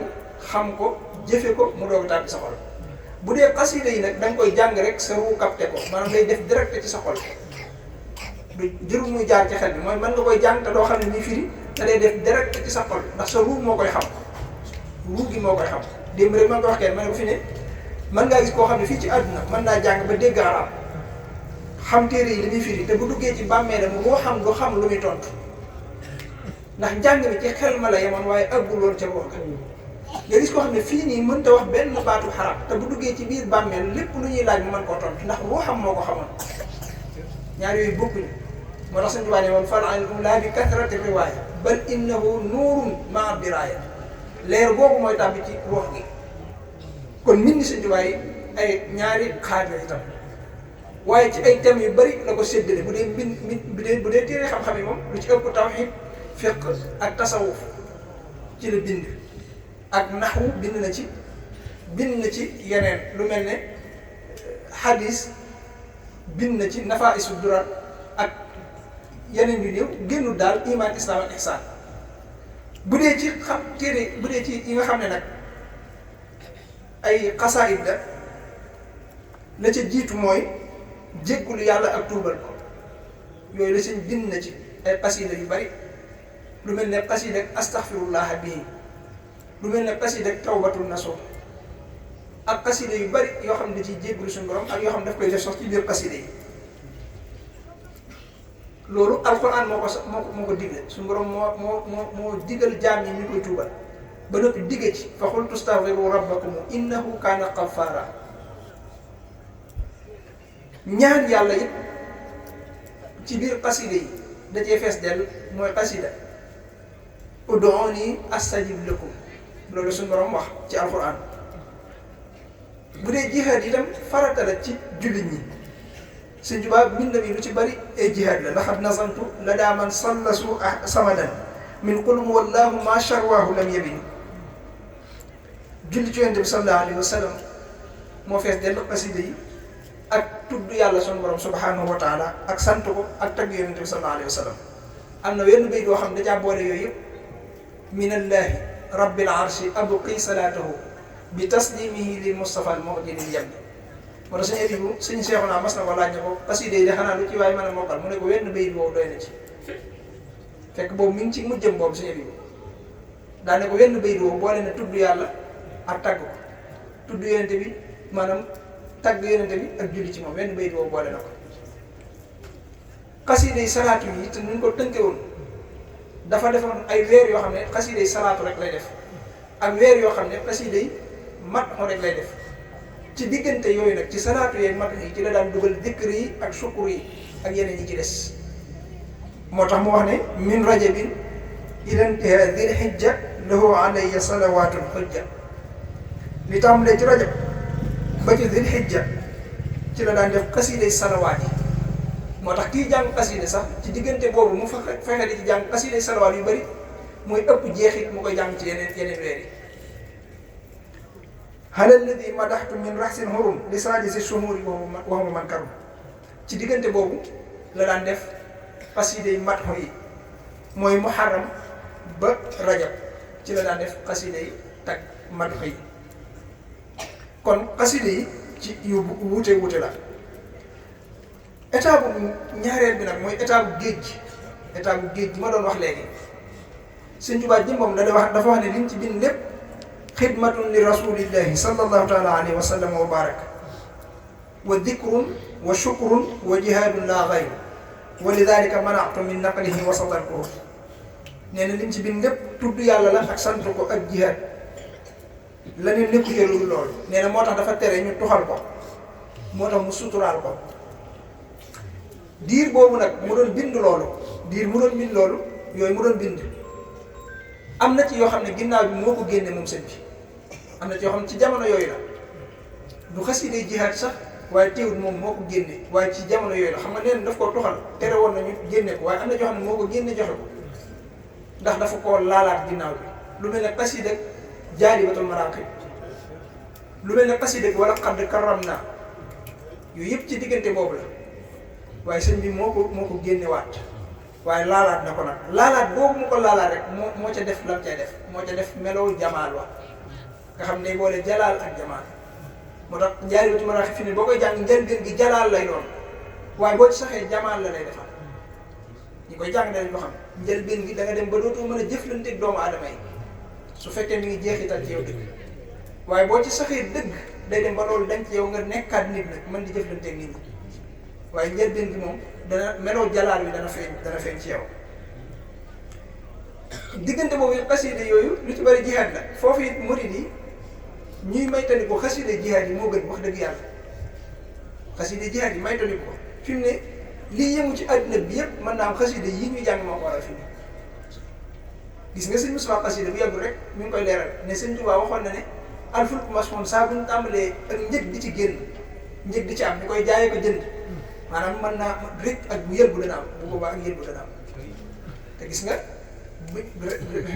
xam ko jëfe ko mu doog a tàbbi sa xol bu dee xasida yi nag da nga koy jàng rek sa ruu capté ko maanaam day def direct ci sa xol du jërul muy jaar ci xel bi mooy mën nga koy jàng te doo xam ne nii firi te day def direct ci sa xol ndax sa ruu moo koy xam ruu gi moo koy xam démb rek man ko wax kenn ma ne ko fi ne mën ngaa gis koo xam ne fii ci àdduna mën naa jàng ba dégg arab xam téere yi li muy firi te bu duggee ci bàmmeelam moo xam du xam lu muy tontu ndax njàng mi ci xel ma la yemoon waaye àggul woon ca booga nga gis koo xam ne fii nii mënta wax benn baatu xarab te bu duggee ci biir bàmmeel lépp lu ñuy laaj mu mën koo tontu ndax ruuxam moo ko xamoon ñaar yooyu bokkuñu moo tax Sëñ Tuubaa ne woon fal ilmu laa bi kasrati riwaaya bal innahu nuurun maa diraaya leer boobu mooy tàbbi ci ruux gi kon mbindi Sëñ Tuubaa yi ay ñaari xaaj la itam waaye ci ay thèmes yu bari la ko séddale bu dee téere xam-xam yi moom lu ci ëpp tawhiid fiqh ak tasawuf ci la bind ak naxwu bind na ci yeneen lu mel ne hadis bind na ci nafaisu durar ak yeneen yu néew génnul daal iman islam ak ihsan bu dee ci yi nga xam ne nag ay xasaayid la ca jiitu mooy jéggulu yàlla ak tuubal ko yooyu la sëñ bind na ci ay xasida yu bari lu mel ne xasida ak astaxfirullah bii lu mel ne xasida ak tawbatul nasuh ak xasida yu bari yoo xam ne da ciy jéggulu suñu borom ak yoo xam ne daf koy def sax ci biir xasida yi loolu alquran moo ko digle suñu borom moo digal jaam yi ñu koy tuubal ba noppi digge ci fa qultu astaghfiru rabbakum innahu kaana ghaffara ñaan yàlla it ci biir xasida yi da cee fees dell mooy xasida ud'uuni astajib lakum loolu suñu borom wax ci alquran bu dee jihaad itam farata la ci jullit ñi Sëñ Tuubaa bind mi lu ci bari ay jihaad la laqad nazamtu la daa man sallasu samadan min qul huwallahu ma sharwahu lam yabin julli ci Yonent bi sallallahu alayhi wa sallam moo fees dell xasida yi ak tudd yàlla sunu borom subhanahu wa taala ak sant ko ak tagg Yonent bi sallallahu alayhi wa sallam am na wenn bayt boo xam ne da caa boole yooyu yëpp minallahi rabbil arshi abqi salaatahu bi taslimihi lil mustafa al mu'jilil yabbi moo tax suñu ébibu suñu seexu naa mas na ko laaj ne ko xasida yi de xanaa lu ci waaye mën a mokkal mu ne ko wenn bayit boobu doy na ci fekk boobu mi ngi ci mujjëm boobu suñu ébibu daa ne ko wenn bayit boobu boole na tudd yàlla ak tagg ko tudd Yonent bi maanaam tagg Yonent bi ak julli ci moom wenn bayit boobu boole na ko xasida yi salaatu yi te nuñ ko tënke woon dafa defoon ay weer yoo xam ne xasida yi salaatu rek lay def ak weer yoo xam ne xasida yi mat rek lay def ci diggante yooyu nag ci salaatu yeeg mat yi ci la daan dugal dikr yi ak sukkur yi ak yeneen yi ci des moo tax mu wax ne min rajabin ila intihaa dil hijja lahu alayya salawaatul hujja li tàmbalee ci rajab ba ci dil hijja ci la daan def xasida yi salawaat yi moo tax kii jàng xasida sax ci diggante boobu mu fexe di ci jàng xasida yi salawaat yu bari mooy ëpp jeexit mu koy jàng ci yeneen weer yi hal alladi madaxtu min raxsin hurum li saadisi sumuuri waxuma man karum ci diggante boobu la daan def xasida yi matxu yi mooy muharram ba rajab ci la daan def xasida yi tag matxu yi kon xasida yi ci yu wuute la état bu ñaareel bi nag mooy état bu géej gi ma doon wax léegi Sëñ Tuubaa jëmbam dafa wax ne liñ ci bind lépp xidmatun li rasulillahi sallallahu taala alayhi wa sallam wa baraka wa dikrun wa shukrun wa jihaadun la gayru wa lidalika manatu min naqlihi wasatal ko nee na liñ ci bind lépp tudd yàlla la ak sant ko ak jihaad la ne nekku ci lu loolu nee na moo tax dafa tere ñu tuxal ko moo tax mu suturaal ko diir boobu nag mu doon bind loolu yooyu mu doon bind am na ci yoo xam ne ginnaaw bi moo ko génne moom sëñ bi am na ci yoo xam ne ci jamono yooyu la du xasida jihaad sax waaye teewul moom moo ko génne waaye ci jamono yooyu la xam nga neen daf koo tuxal tere woon nañu génne ko waaye am na yoo xam ne moo ko génne joxe ko ndax dafa koo laalaat ginnaaw bi lu mel ne xasida jaalibatul maraqib lu mel ne xasida wala xadd karam naa yooyu yëpp ci diggante boobu la waaye sëñ bi moo ko génne waat waaye laalaat na ko nag laalaat boobu mu ko laalaat rek moo ca def lam cay def moo ca def melow jamaal wa nga xam ne boole jalaal ak jamaal moo tax jaalibatul maraqib fi ne boo koy jàng njëlbéen gi jalaal lay doon waaye boo ci saxee jamaal la lay defal ñi koy jàng dañ ko xam njëlbéen gi da nga dem ba dootoo mën a jëflanteeg doomu aadama yi su fekkee mi ngi jeexital ci yow dëgg waaye boo ci saxee dëgg day dem ba loolu dañ ci yow nga nekkaat nit nag mën di jëflanteeg nit ñi waaye njëlbéen gi moom dana meloo jalaal bi dana feeñ ci yow diggante boobu yëpp xasida yooyu lu ci bëri jihaad la foofu it murid yi ñuy maytandiku xasida jihaad yi moo gën wax dëgg yàlla xasida jihaad yi maytandiku ko fi mu ne lii yëngu ci àdduna bi yëpp mën naa am xasida yi ñuy jàng moo ko waral fi mu gis nga sëñ Moussa xasida bu yàggul rek mi ngi koy leeral ne sëñ Tuubaa waxoon na ne alfulk masmoon saa bu ñu tàmbalee ak njëg di ci génn njëg di ci am ñu koy jaayee ko jënd maanaam mën naa rek ak bu yëlbu dana am bu boobaa ak yëlbu dana am te gis nga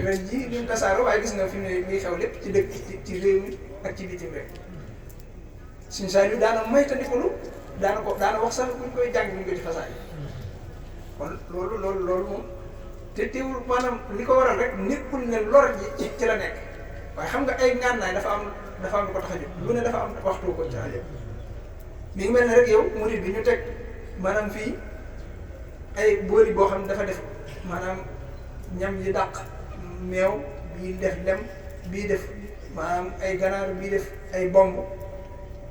ren ji duñ tasaaro waaye gis nga fi mu ne muy xew lépp ci dëkk ci réew mi ak ci bitim rek suñ saa yu daana moytandikulu daana wax sax buñ koy jàng buñ ko ci fasaay kon loolu moom te teewul maanaam li ko waral rek nekkul ne lor ji ci la nekk waaye xam nga ay ngànnaay dafa am lu ko tax a jóg lu ne dafa am waxtu ko ci a jóg mi ngi mel ne rek yow murid bi ñu teg maanaam fii ay booli boo xam ne dafa def maanaam ñam yi dàq meew bii def lem bii def maanaam ay ganaar bii def ay bomb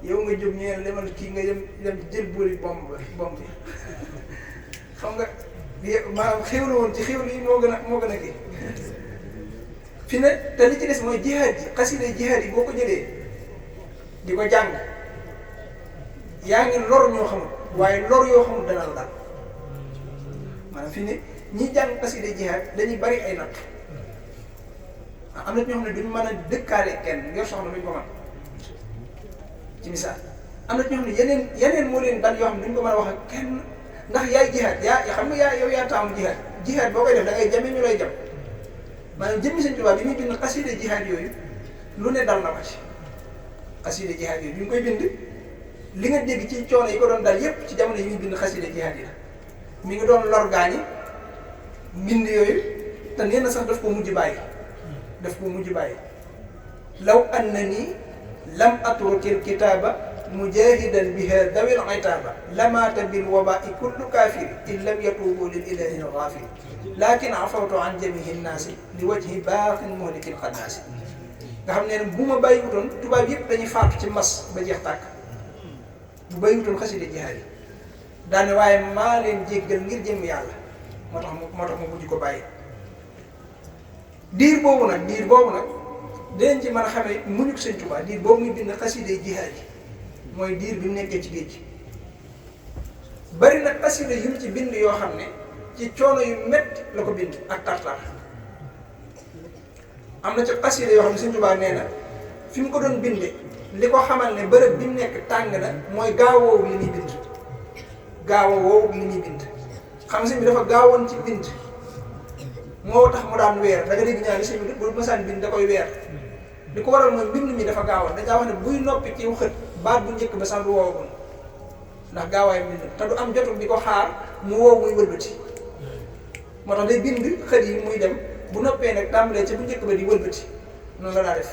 yow nga jóg ñëwee lemal kii nga dem jël booli bomb bi xam nga maanaam xéwlu woon ci xéwlu yi moo gën a kii fi ne te li ci des mooy jihaad ji xasida jihaad yi boo ko jëlee di ko jàng yaa ngi lor ñoo xamul waaye lor yoo xamul dana la daal maanaam fi ne ñi jàng xasida jihaad dañuy bari ay natt am na ñoo xam ne duñ mën a dëkkaale kenn yor soxna duñ ko mën ci misaal am na ñoo xam ne yeneen moo leen dal yoo xam ne duñ ko mën a wax ak kenn ndax yaay jihaad xam nga yow yaa taamu jihaad boo koy def da ngay jame ñu lay jam maanaam jëmmi Sëñ Tuubaa bi muy bind xasida jihaad yooyu lu ne dal na ko ci xasida jihaad yooyu bi ñu koy bind li nga dégg ci coono yi ko doon dal yépp ci jamono yi muy bind xasida jihaad yi la mi ngi doon lor gaañi mbind yooyu te nee na sax daf ko mujj bàyyi law annani lam atrukil kitaaba mujahidan biha dawil itaaba lamaata bil wabai kullu kaafiri in lam yatuubu lil ilahi al ghafir lakin afawtu an jamihi nnaasi li wajhi baaxin muhlikil xannaasi nga xam ne bu ma bàyyiwutoon tubaab yëpp dañuy faatu ci mas ba jeex tàkk bu bàyyiwutoon xasida jihaad yi daane waaye maa leen jéggal ngir jëm yàlla moo tax mu mujj ko bàyyi diir boobu nag dinañ ci mën a xamee muñuk Sëñ Tuubaa diir boobu muy bind xasida jihaad yi mooy diir bi mu nekkee ci géej gi bari nag xasida yu mu ci bind yoo xam ne ci coono yu métti la ko bind ak tartar am na ci xasida yoo xam ne Sëñ Tuubaa nee na fi mu ko doon binde li ko xamal ne bërëb bi mu nekk tàng na mooy gaawoowu li muy bind xam sëñ bi dafa gaawoon ci bind moo tax mu daan weer da nga dégg ñaari sëñ bi bu mësaan bind da koy weer li ko waral mooy mbind mi dafa gaawoon dañ daa wax ne buy noppi ci xët baat bu njëkk ba sax du woowoon ndax gaawaay mbind te du am jotul di ko xaar mu woow muy wëlbati moo tax day bind xët yi muy dem bu noppee nag tàmbalee ca bu njëkk ba di wëlbati noonu la daa def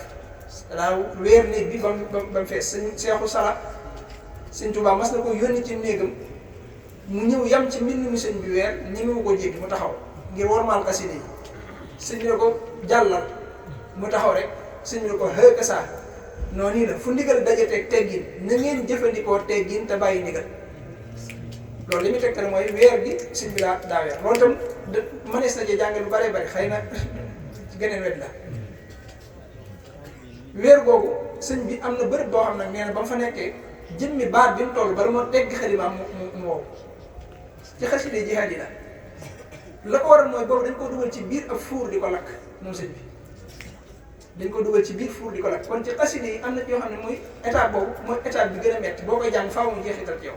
daa weer néeg bi ba mu fees. sëñ Seexu Sala sëñ Tuubaa mas na ko yónni ci néegam mu ñëw yam ci mbind mi sëñ bi weer ñi mu ko jéggi mu taxaw ngir wormaal xasida yi. sëñ bi ne ko jàllal mu taxaw rek sëñ bi ne ko xëy saa noonu nii la fu ndigal dajateeg teggin na ngeen jëfandikoo teggin te bàyyi ndigal. loolu li muy tegtal mooy weer gi sëñ bi daa weer loolu itam mënees na ci jàng lu bëree bëri xëy na ci geneen wet la. weer googu sëñ bi am na bërëb boo xam nag nee na ba mu fa nekkee jëmmi baat bi mu toll bala moo tegg xalimaam mu wow ci xasida jihaad yi la ko waral mooy boobu dañ ko dugal ci biir ab fuur di ko lakk moom sëñ bi dañ ko dugal ci biir fuur di ko lakk kon ci xasida yi am na ci yoo xam ne muy étape boobu mooy étape bi gën a metti boo koy jàng faaw mu jeexital ci yow.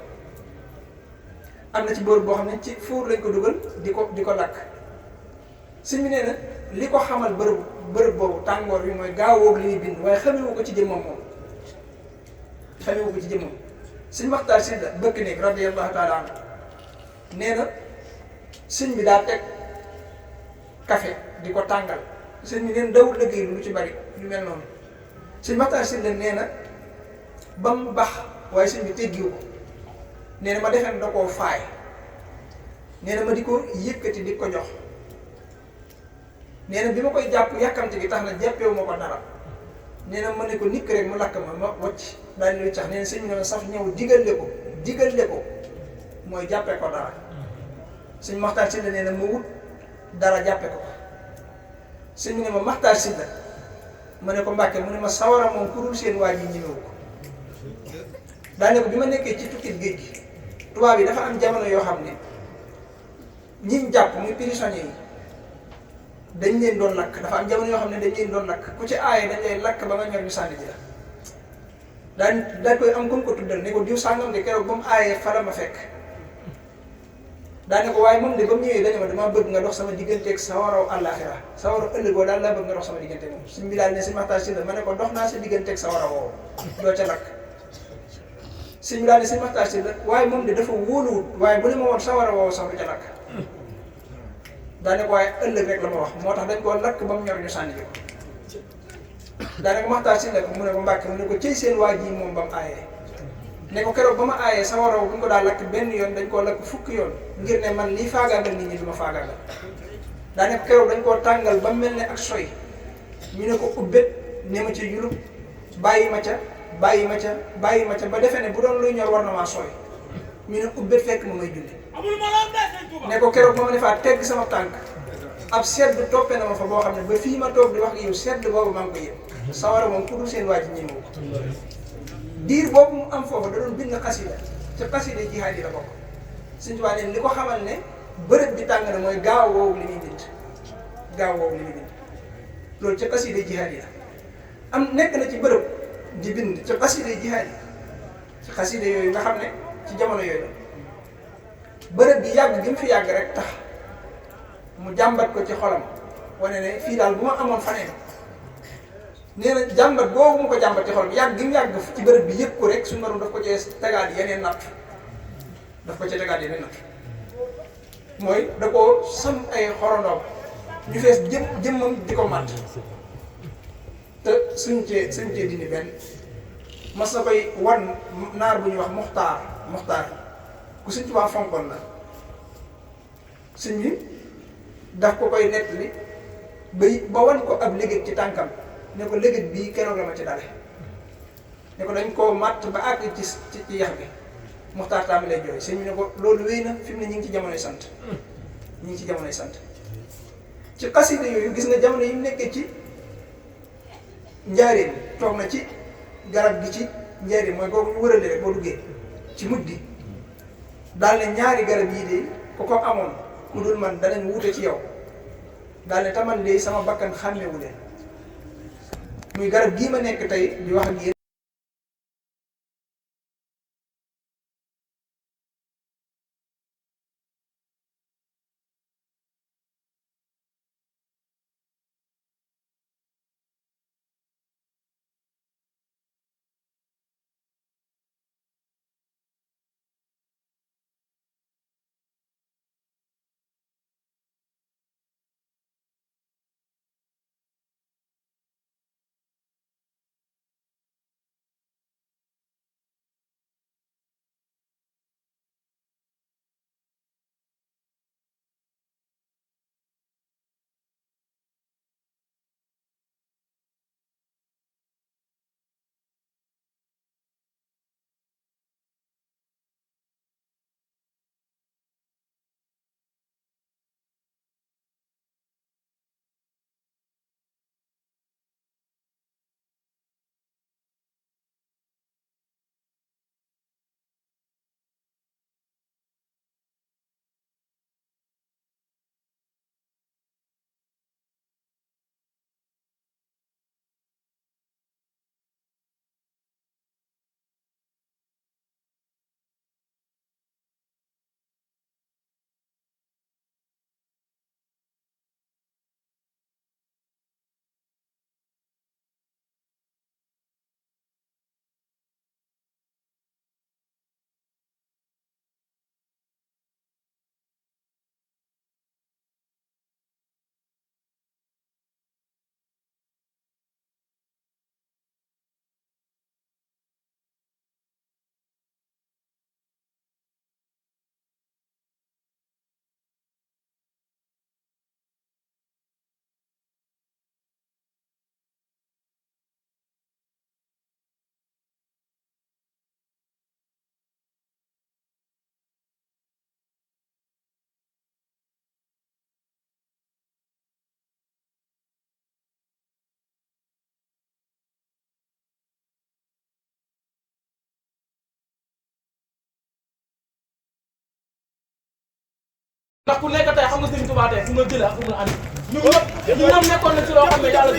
am na ci bërëb boo xam ne ci fuur lañ ko dugal di ko lakk sëñ bi nee na li ko xamal bërëb boobu tàngoor bi mooy gaawoo li muy bind waaye xamewu ko ci jëmmam moom xamewu ko ci jëmmam. sëñ Maxtaar Sylla bëkk néeg radiyallahu taala anhu nee na sëñ bi daa teg café di ko tàngal sëñ bi neen dawul liggéey lu ci bari lu mel noonu. sëñ Maxtaar Sylla nee na ba mu bax waaye sëñ bi teggiwu ko nee na ma defee da koo faay nee na ma di ko yëkkati di ko jox nee na bi ma koy jàpp yàkkamte gi tax na jàppewu ma ko dara nee na ma ne ko nikk rek mu lakk ma wacc daal di cax nee na sëñ bi ne ma saf ñëw digal ko mooy jàppee ko dara. sëñ Maxtaar Sylla nee na ma wut dara jàppe ko sëñ bi ne ma Maxtaar Sylla ma ne ko Mbàkke mu ne ma sawara moom ku dul seen waa ji ñemewu ko. daane ko bi ma nekkee ci tukkit géej gi tubaab yi dafa am jamono yoo xam ne ñiñ jàpp muy prisonniers yi dañ leen doon lakk dafa am jamono yoo xam ne dañ leen doon lakk ku ci aaye dañ lay lakk ba nga ñor ñu sànni ji la daan koy am comme ko tuddal ne ko diw sàngam de keroog ba mu aayee fa la ma fekk. daane ko waaye moom de ba mu ñëwee dañu ma damaa bëgg nga dox sama digganteeg sawaraw àllaaxira sawaraw ëllëgoo daal laa bëgg nga dox sama diggante moom suñ bi daal ne sëñ Maxtaar Sylla ma ne ko dox naa sa digganteeg sawara woowu doo ca lakk. sëñ bi daal ne sëñ Maxtaar Sylla waaye moom de dafa wóoluwut waaye bu ne ma woon sawara woowu sax du ca lakk. daane ko waaye ëllëg rek la ma wax moo tax dañ koo lakk ba mu ñor ñu sànni ko. daane ko Maxtaar Sylla ko mu ne ko Mbàkke mu ne ko cëy seen waa ji moom ba mu aayee ne ko keroog ba ma aayee sawara bu ñu ko daa lakk benn yoon dañ koo lakk fukki yoon ngir ne man lii faagaagal nit ñi du ma faagaagal. daane ko keroog dañ koo tàngal ba mel ne ak soy ñu ne ko ubbet ne ma ca yulub bàyyi ma ca ba defee ne bu doon luy ñor war na maa sooy ñu ne ubbet fekk ma may julli. ne ko keroog ba ma ne faa tegg sama tànk ab sedd toppee na ma fa boo xam ne ba fii ma toog di wax ak yow sedd boobu maa ngi ko yëg sawara moom ku dul seen waa ji ñemewu ko. diir boobu mu am foofu da doon bind xasida ca xasida jihaad yi la bokk. Sëñ Tuubaa ne li ko xamal ne bërëb bi tàng na mooy gaaw woowu li muy bind loolu ca xasida jihaad yi la am nekk na ci bërëb di bind ca xasida jihaad yi ci xasida yooyu nga xam ne ci jamono yooyu la bërëb bi yàgg gi mu fi yàgg rek tax mu jàmbat ko ci xolam wane ne fii daal bu ma amoon faneen nee na jàmbat boobu mu ko jàmbat ci xol bi yàgg gi mu yàgg ci bërëb bi yëpp ko rek suñu borom daf ko cee tegaat yeneen natt mooy da koo sam ay xorondoom ñu fees jëmmam di ko màtt te suñ cee dindi benn mas na koy wan naar bu ñuy wax muxtaar ku Sëñ Tuubaa fonkoon la suñ bi daf ko koy nettali ba wan ko ab liggéey ci tànkam ne ko liggéey bii keroog la ma ci dale ne ko dañ koo màtt ba àgg ci yax bi muxtaar taam lay jooy sëñ bi ne ko loolu wéy na fi mu ne ñu ngi ci jamonoy sant ci xasida yooyu gis nga jamono yi mu nekkee ci njaaréem toog na ci garab gi ci njaaréem mooy boobu ñu wërale rek boo duggee ci mujj gi daal ne ñaari garab yii de ku ko amoon ku dul man danañ wuute ci yow daal ne taman de sama bakkan xàmmewu leen muy garab gii ma nekk tey di wax ak yéen ndax ku nekk tey xam nga Sëriñ Tuubaa tey fu mu la jëlee ak fu mu la andi ñun ñëpp nekkoon na ci loo xam ne yàlla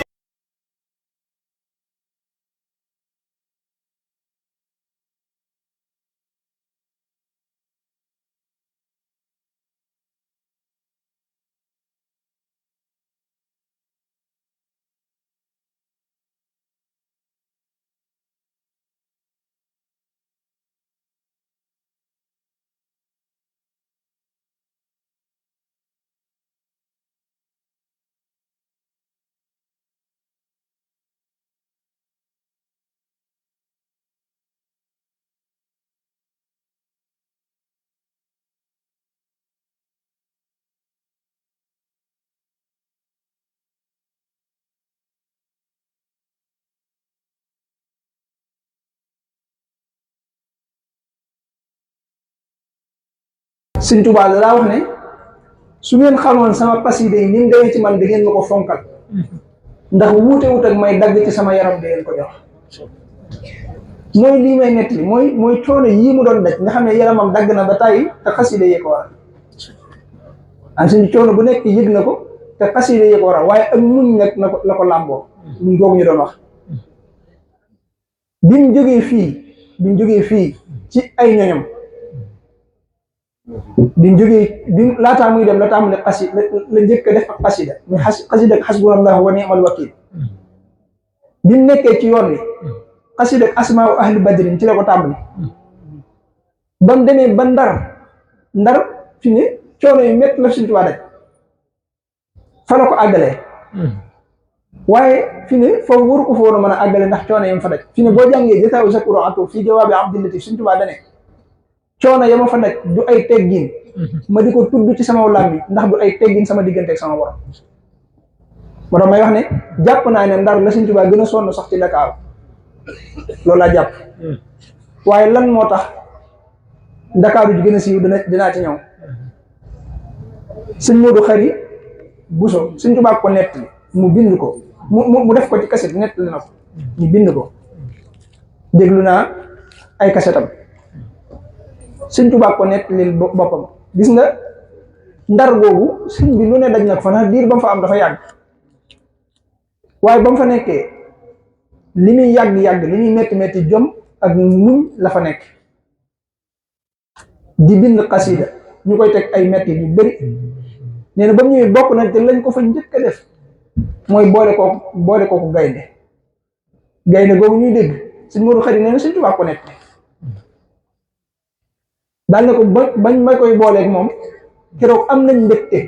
Sëñ Tuubaa da daa wax ne su ngeen xamoon sama xasida yi ni mu demee ci man da ngeen ma ko fonkal ndax wuute wut ak may dagg ci sama yaram da ngeen ko jox mooy lii may nettali mooy coono yii mu doon daj nga xam ne yaramam dagg na ba tàyyi te xasida yee ko waral am suñu coono bu nekk yëg na ko te xasida yee ko waral waaye ak muñ nag la ko làmboo muñ googu ñu doon wax bi mu jógee fii ci ay ñoñam bi mu jógee bi laataa muy dem la tàmbali la njëkk a def ak xasida muy xasida ak xasbunallahu wa ni'mal wakiil bi mu nekkee ci yoon wi xasida ak asmaa ahli badrin ci la ko tàmbali ba mu demee ba ndar fi ne coono yu métti la Sëñ Tuubaa daj fa la ko àggalee waaye fi ne foofu waru ko fa woon a mën a àggale ndax coono yam fa daj fi ne boo jàngee jataawu sakuro atu fii jawaabi abdil latif Sëñ Tuubaa dane coono ya ma fa daj du ay teggin ma di ko tudd ci sama làmmiñ ndax du ay teggin sama diggante ak sama borom moo tax may wax ne jàpp naa ne ndar la Sëñ Tuubaa gën a sonn sax ci Dakar loolu laa jàpp waaye lan moo tax Ndakaaru ji gën a siiw dinaa ci ñëw sëñ Modou Khari Bousso Sëñ Tuubaa ko nettali mu bind ko mu def ko ci kaset nettali na ko ñu bind ko déglu naa ay kasetam Sëñ Tuubaa ko nettali boppam gis nga ndar googu sëñ bi lu ne daj nag fa ndax diir ba mu fa am dafa yàgg waaye ba mu fa nekkee li muy yàgg-yàgg li muy metti jom ak muñ la fa nekk di bind xasida ñu koy teg ay metti yu bëri nee na ba mu ñëwee bokk na te lañ ko fa njëkk a def mooy boole ko gaynde googu ñuy dégg Sëñ Modou Khari nee na Sëñ Tuubaa ko nekk daal ne ko bañ ma koy booleeg moom keroog am nañ mbégte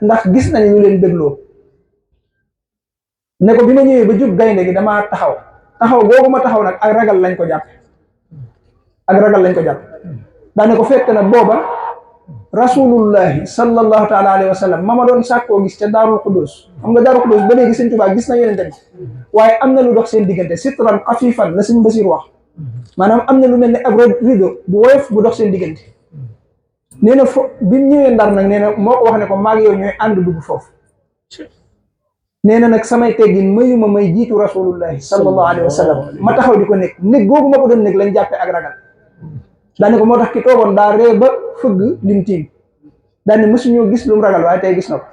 ndax gis nañ lu leen bégloo ne ko bi ma ñëwee ba jub gaynde gi damaa taxaw googu ma taxaw nag ak ragal lañ ko jàpp daal ne ko fekk na booba rasulullahi sallallahu taala alayhi wa sallam ma doon sàkkoo gis ca Daarul Xudus xam nga Daarul Xudus ba léegi Sëñ Tuubaa gis na yonente bi waaye am na lu dox seen diggante sitran xafifan la Sëñ Basiir wax maanaam am na lu mel ne ab rido bu woyof bu dox seen diggante nee na bi mu ñëwee ndar nag nee na moo ko wax ne ko maag yow ñooy ànd dugg foofu nee na nag samay teggin mayuma may jiitu rasulullahi sallallahu alayhi wa sallam ma taxaw di ko nekk googu ma ko doon nekk lañ jàppee ak ragal daane ko moo tax ki toogoon daa ree ba fëgg lim tiim daane mësuñoo gis lu mu ragal waaye tey gis na ko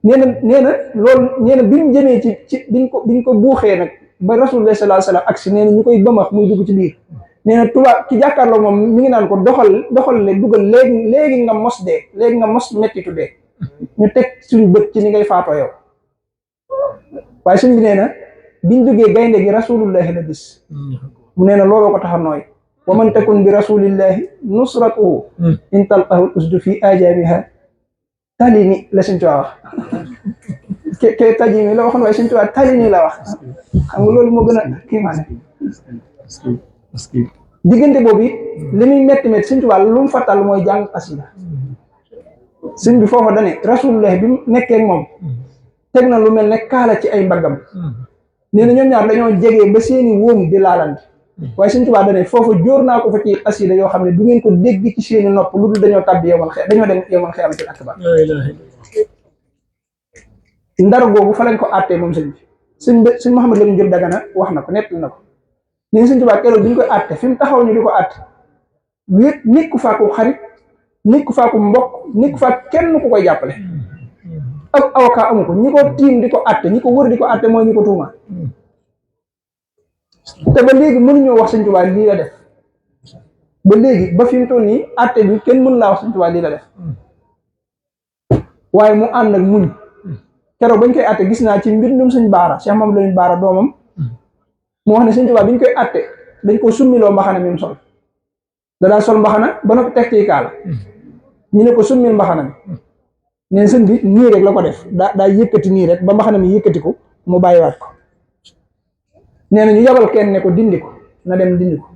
nee na loolu nee na bi mu jëmee ci biñ ko buuxee nag ba rasulullah sallallahu alayhi wa sallam ak si nee na ñu koy bëmax muy dugg ci biir nee na tubaab ki jàkkaarloo moom mi ngi naan ko doxal le dugal léegi nga mos dee léegi nga mos mettitu dee ñu teg suñu bët ci ni ngay faatoo yow waaye suñ bi nee na biñ duggee gaynde gi rasulullahi la gis mu nee na looloo ko taxa nooy wa man takun bi rasulillahi nusratuhu in talqahu usdu fi ajabiha talini la Sëñ Tuubaa wax ke tajimi la waxoon waaye Sëñ Tuubaa talini la wax xam nga loolu moo gën a kii maa ne diggante boobu it li muy métti Sëñ Tuubaa lu mu fattal mooy jàng xasida sëñ bi foofa dane rasulullah bi mu nekkee moom teg na lu mel ne kaala ci ay mbaggam nee na ñoom ñaar dañoo jege ba seeni wóom di laalante waaye Sëñ Tuubaa dane foofa jóor naa ko fa ci xasida yoo xam ne du ngeen ko dégg ci seeni nopp lu dul dañoo tàbbi dañoo dem yomal xiyamatil akbar ndar googu fa lañ ko àttee moom sëñ bi sëñ Mouhamed Lamine Diop Dagana wax na ko nettali na ko nee na Sëñ Tuubaa keroog bi ñu koy àtte fi mu taxaw ñu di ko àtte wéet nekku faa ko xarit nekku faa ko mbokk nekku faa kenn ku koy jàppale ak avocat amu ko ñi ko tiim di ko atte ñi ko wër di ko atte mooy ñi ko tuuma te ba léegi mënuñoo wax Sëñ Tuubaa lii la def ba léegi ba fi mu toll nii atte bi kenn mënu laa wax Sëñ Tuubaa lii la def waaye mu ànd ak muñ keroog bañ koy atte gis naa ci mbindum Sëñ Baara Cheikh Mamadou Lamine Baara doomam mu wax ne Sëñ Tuubaa biñ koy atte dañ ko summiloo mbaxana mi mu sol da daa sol mbaxana ba noppi teg ci kaala ñu ne ko summil mbaxana mi neen sëñ bi nii rek la ko def daa yëkkati nii rek ba mbaxana mi yëkkati ko mu bàyyiwaat ko nee na ñu yabal kenn ne ko dindi ko na dem dindi ko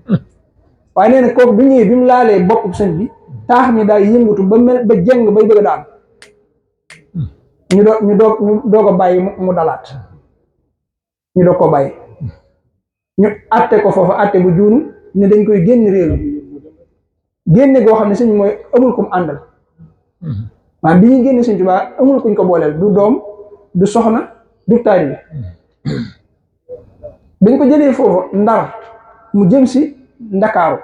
waaye nee na kooku bi ñëwee bi mu laalee bopp sëñ bi taax mi daa yëngutu ba mel ba jeng bay bëgg a daan ñu doog a bàyyi mu dalaat ñu doog ko bàyyi ñu atte ko foofu atte bu juunu ne dañ koy génn réew génne goo xam ne sëñ mooy amul kum àndal maanaam bi ñuy génne Sëñ Tuubaa amul kuñ ko booleel du doom du soxna du taalibe dañ ko jëlee foofu Ndar mu jëm si Ndakaaru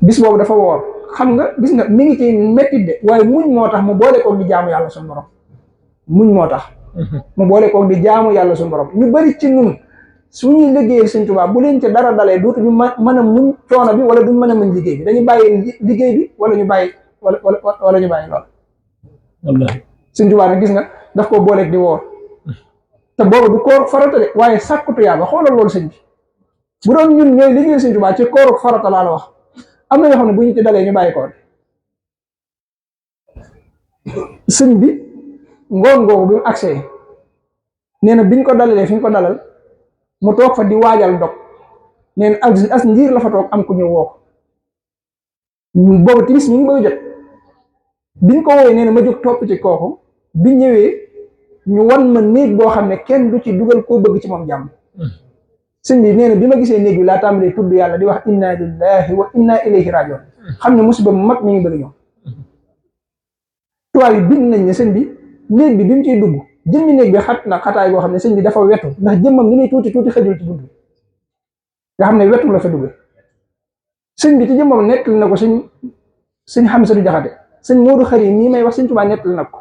bis boobu dafa woor xam nga gis nga mi ngi ci mettit de waaye muñ moo tax mu boole koog di jaamu yàlla suñu borom muñ moo tax mu boole koog di jaamu yàlla suñu borom ñu bari ci nun suñuy liggéeyal Sëñ Tuubaa bu leen ci dara dalee dootu ñu mën a muñ coono bi wala duñ mën a muñ liggéey bi dañuy bàyyi liggéey bi wala ñu bàyyi lool wallaahi Sëñ Tuubaa nag gis nga daf ko booleeg di woor te boobu du koor farata de waaye sàkkutu yaa ba xoolal loolu sëñ bi bu doon ñun ñooy liggéeyal Sëñ Tuubaa ci kooru farata laa la wax am na ñoo xam ne bu ñu ci dalee ñu bàyyi koor sëñ bi ngoon googu bi mu agsee nee na biñ ko dalalee fi ñu ko dalal mu toog fa di waajal dog nee na as ndiir la fa toog am ku ñëw woo ko boobu timis ñu ngi bëgg jot biñ ko wooyee nee na ma jóg topp ci kooku bi ñëwee ñu wan ma néeg boo xam ne kenn du ci dugal koo bëgg ci moom jàmm sëñ bi nee na bi ma gisee néeg bi laa tàmbalee tudd yàlla di wax inna lillahi wa inna ilayhi rajiun xam ne musiba mu mag mi ngi bëgg ñëw tubaab yi bind nañ ne sëñ bi néeg bi mu ciy dugg jëmmi néeg bi xat na xataay boo xam ne sëñ bi dafa wetu ndax jëmmam li muy tuuti tuuti xëjul ci bunt bi nga xam ne wetu la fa dugge sëñ bi ci jëmmam nettali na ko sëñ Xamsatu Jaxate sëñ Moodu Xari nii may wax Sëñ Tuubaa nettali na ko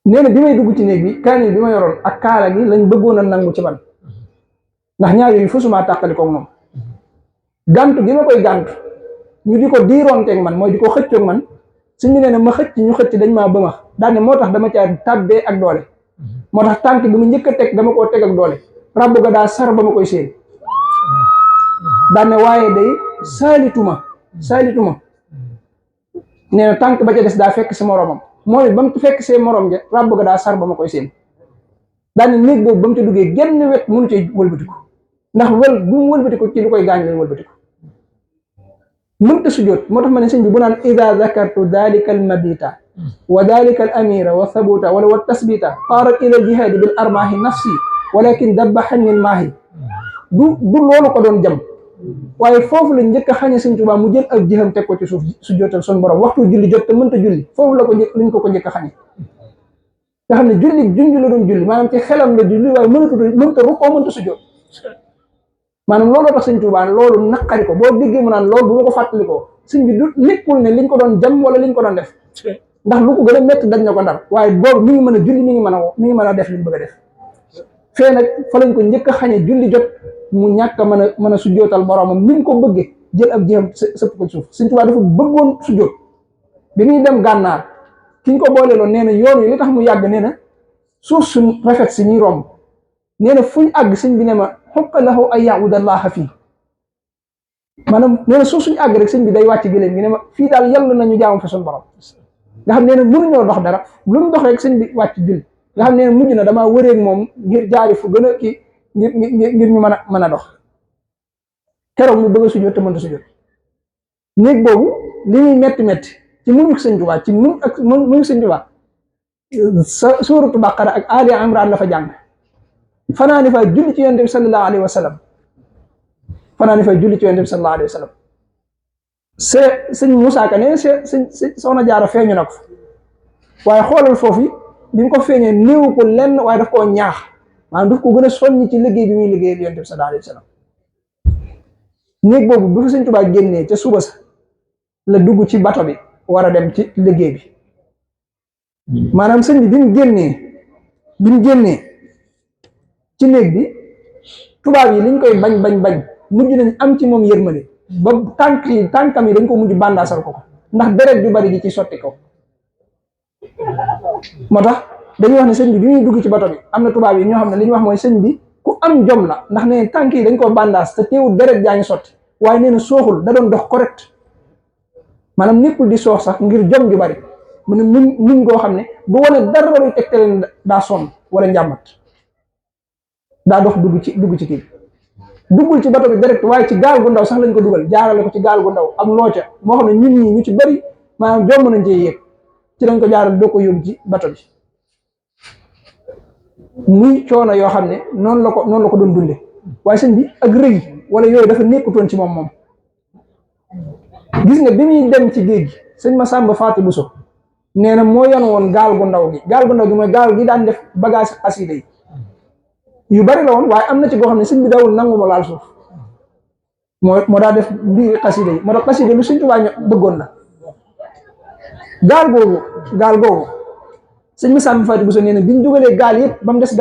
nee na bi may dugg ci néeg bi kaamil bi ma yoroon ak kaala gi lañ bëggoon a nangu ci man ndax ñaar yooyu fasumaa tàqali ko moom gàntu gi ma koy gàntu ñu di ko diiroonteeg man mooy di ko xëccoog man sëñ bi nee na ma xëcc ñu xëcc dañ maa bëmax daal ne moo tax dama caa tàbbee ak doole moo tax tànk bi mu njëkk a teg dama koo teg ak doole ràbb ga daa sar ba ma koy séen daal ne waaye day saalituma nee na tànk ba ca des daa fekk si moromam moom it ba mu fekk see morom ja ràbb ga daa sar ba ma koy séen daal ne néeg boobu ba mu ca duggee genn wet mënu ci wëlbatiku ndax bu mu wëlbatiku ci lu koy gaañ leen wëlbatiku mënta sujjóot moo tax ma ne sëñ bi bu naan ida zakartu dalika al mabita wa dalika al amira wa thabuta wala wa tasbita qaarat ila jihaadi bil armaahi nafsi walakin dabba xañil maahi du loolu ko doon jam waaye foofu la njëkk a xañe Sëñ Tuubaa mu jël ak jëxam teg ko ci suuf sujjóotal son borom waxtu julli jot te mënta julli foofu la ko luñ ko njëkk a xañe nga xam ne julli junj la doon julli maanaam ci xelam la julli waaye mënta rukkoo mënta sujjóot maanaam looloo tax Sëñ Tuubaa loolu naqari ko boo déggee mu naan loolu bu ma ko fàttalikoo sëñ bi du nekkul ne liñ ko doon jam wala liñ ko doon def ndax lu ko gën a métti dañ na ko ndar waaye boobu mi ngi mën a julli mi ngi mën a def li mu bëgg a def fee nag fa lañ ko njëkk a xañe julli jot mu ñàkk a mën a sujjootal boromam ni mu ko bëggee jël ab jëm sëpp ko suuf Sëñ Tuubaa dafa bëggoon sujjoot bi muy dem gànnaar ki ñu ko booleeloon nee na yoon wi li tax mu yàgg nee na suuf su rafet si ñuy romb nee na fuñ àgg sëñ bi ne ma xukka lahu ay ya'budallaha fii maanaam nee na suuf suñu àgg rek sëñ bi day wàcc gëléem gi ne ma fii daal yàlla nañu jaamu fa suñu borom nga xam nee na mënuñoo dox dara lu mu dox rek sëñ bi wàcc julli nga xam nee na mujj na damaa wëreeg moom ngir jaari fu gën a kii ngir ñu mën a dox keroog mu bëgg a sujjóot te mënta sujjóot néeg boobu li muy metti ci muñu Sëñ Tuubaa ci muñu Sëñ Tuubaa suuratu Baqara ak Ali Imran la fa jàng fanaani fa julli ci yonent bi sallallahu alayhi wa sallam sëñ Moussa Ka ne soxna Jaara feeñu na ko waaye xoolal foofu bi mu ko feeñee néewu ko lenn waaye daf koo ñaax maanaam daf ko gën a soññ ci liggéey bi muy liggéey yonent bi sallallahu alayhi wa sallam néeg boobu bu fa sëñ Tuubaa génnee ca suba sa la dugg ci bato bi war a dem ci liggéey bi maanaam sëñ bi bi mu génnee ci néeg bi tubaab yi liñ koy bañ mujj nañ am ci moom yërmande ba tànkam yi dañ ko mujj bandaasal ko ndax deret ju bari ji ci sotti ko moo tax dañuy wax ne sëñ bi muy dugg ci bato bi am na tubaab yi ñoo xam ne li ñuy wax mooy sëñ bi ku am jom la ndax nee tànk yi dañ koo bandaas te teewul deret jaa ngi sotti waaye nee na sooxul da doon dox correct maanaam nekkul di soox sax ngir jom ju bari mu ne muñ goo xam ne du wane dara luy tegtale daa sonn wala njàmbat daa dox dugg ci kii duggul ci bato bi direct waaye ci gaal gu ndaw sax lañ ko dugal jaarale ko ci gaal gu ndaw am looca moo xam ne nit ñi ñu ci bari maanaam jomb nañ cee yéeg ci lañ ko jaarale doo ko yóbbu ci bato bi muy coono yoo xam ne noonu la ko doon dunde waaye sëñ bi ak rëy wala yooyu dafa nekkutoon ci moom gis nga bi muy dem ci géej gi sëñ Masamba Faati Buso nee na moo yan woon gaal gu ndaw gi mooy gaal gi daan def bagage xasida yi yu bari la woon waaye am na ci boo xam ne sëñ bi dawul nangu ma laal suuf moo daa def biir xasida yi moo tax xasida lu sëñ Tuubaa bëggoon la gaal googu sëñ Masamba Faati Buso nee na bi ñu dugalee gaal yëpp ba mu des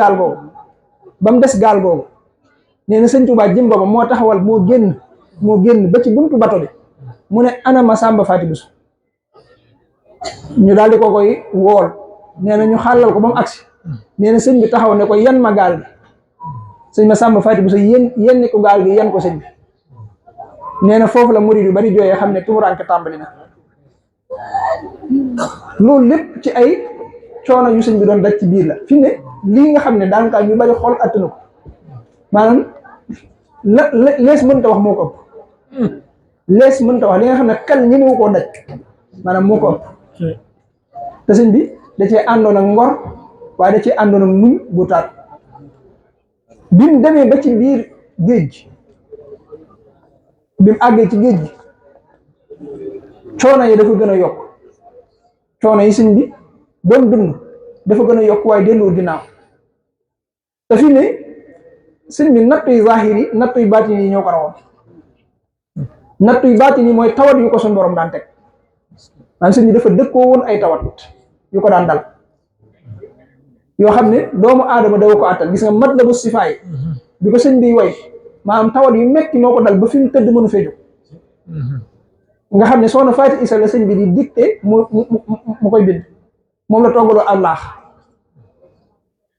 gaal googu nee na sëñ Tuubaa jëm booba moo taxawal moo génn ba ci buntu bato bi mu ne ana Masamba Faati Buso ñu daal di ko koy wool nee na ñu xàllal ko ba mu agsi nee na sëñ bi taxaw ne ko yan ma gaal gi sëñ Masamba Faati Buso yenn ko gaal gi yan ko sëñ bi nee na foofu la murid yu bari jooyee xam ne tumuraanke tàmbali na loolu lépp ci ay coono yu sëñ bi doon daj ci biir la fi ne lii nga xam ne daanaka ñu bari xool attanu ko maanaam lees mënta wax moo ko ëpp lees mënta wax li nga xam ne xel ñemewu koo daj maanaam moo ko ëpp te sëñ bi da cee àndoon ak ngor waaye da cee àndoon ak muñ bu taat bi mu demee ba ci biir géej bi mu àggee ci géej gi coono yi dafa gën a yokk coono yi sëñ bi doon dund dafa gën a yokk waaye delluwul ginnaaw te fi ne sëñ bi nattu yu zaahir yi nattu yu baatin yi ñoo ko rawoon nattu yu baatin yi mooy tawat yu ko suñ borom daan teg maanaam sëñ bi dafa dëkkoo woon ay tawat yu ko daan dal yoo xam ne doomu aadama daw ko àttal gis nga mat la bu sifaay bi ko sëñ bi way maanaam tawat yu metti moo ko dal ba fi mu tëdd mënu fee jóg nga xam ne soxna Faati Isa la sëñ bi di dicté mu koy bind moom la toggaloo Allah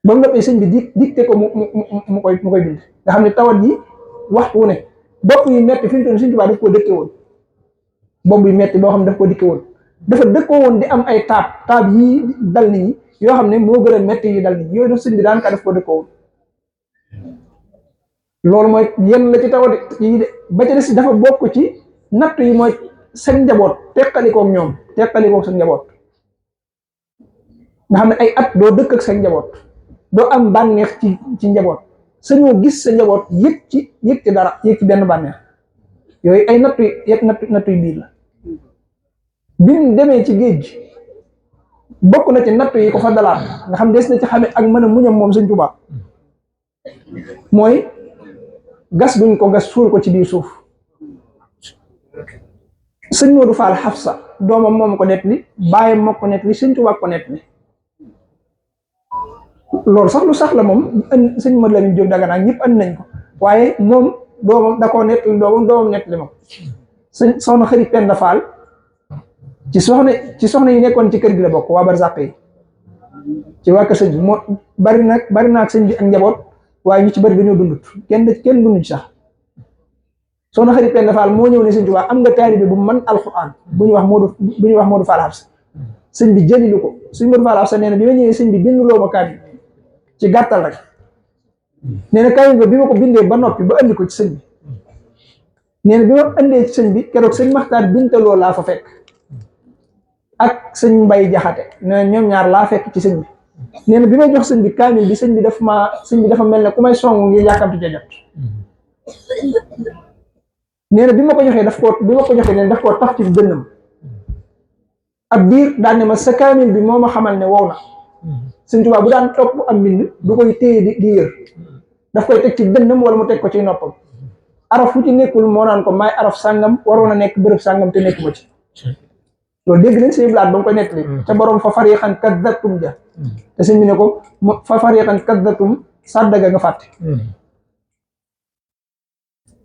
ba mu noppee sëñ bi dicté ko mu koy bind nga xam ne tawat yi waxtu wu ne bopp yu metti fi mu toll Sëñ Tuubaa daf koo dëkke woon bopp yu metti boo xam ne daf ko dikke woon dafa dëkkoo woon di am ay taab yii dal nit ñi yoo xam ne moo gën a metti yi dal nit ñi yooyu daf sëñ bi daan ka daf ko dëkkoo woon loolu mooy yenn la ci tawat yi de ba ca des dafa bokk ci natt yi mooy seen njaboot teqalikook ñoom teqalikook seen njaboot nga xam ne ay at doo dëkk ak seen njaboot doo am bànneex ci njaboot sañoo gis sa njaboot yëg ci dara yëg ci benn bànneex yooyu ay nattu yu biir la bi mu demee ci géej gi bokk na ci nattu yi ko fa dalaat nga xam des na ci xame ak mën a muñam moom Sëñ Tuubaa mooy gas buñ ko gas suul ko ci biir suuf sëñ Modou Fall Hafsa doomam moom ko nett li bàyyam moo ko nett li Sëñ Tuubaa ko nett li loolu sax lu sax la moom sëñ Modou Lamine Diop Dagana ñëpp andi nañ ko waaye moom doomam da koo nett li doomam nett li moom sëñ soxna Xari Penda Fall ci soxna yi nekkoon ci kër gi la bokk waa barzaq yi ci waa kër sëñ bi moo bari na ak sëñ bi ak njaboot waaye ñu ci bari dañoo dundut kenn dund ci sax soxna Xari Penda Fall moo ñëw ne Sëñ Tuubaa am nga taalibe bu man alxuraan bu ñuy wax Modou Fall Hafsa sëñ bi jëlilu ko sëñ Modou Fall Hafsa nee na bi ma ñëwee sëñ bi binduloo ma kaamil ci gàttal rek nee na kaamil bi ma ko bindee ba noppi ba andi ko ci sëñ bi nee na bi ma andee ci sëñ bi keroog sëñ Maxtaar bintaloo laa fa fekk ak sëñ Mbay Jaxate nee na ñoom ñaar laa fekk ci sëñ bi nee na bi may jox sëñ bi kaamil bi sëñ bi dafa mel ne ku may song ngir yàkkamtu ca jot nee na bi ma ko joxee daf koo taf ci dënnam ab biir daan ne ma sa kaamil bi moo ma xamal ne wow na Sëñ Tuubaa bu daan topp am mbind du koy téye di yër daf koy teg ci dënnam wala mu teg ko ci noppam araf fu ci nekkul moo naan ko maay araf sàngam waroon a nekk bërëb sàngam te nekk ma ci loolu dégg nañ sëñ blaat ba mu koy nettali te borom fa fariqan kaddatum ja te sëñ bi ne ko fa fariqan kaddatum sàddaga nga fàtte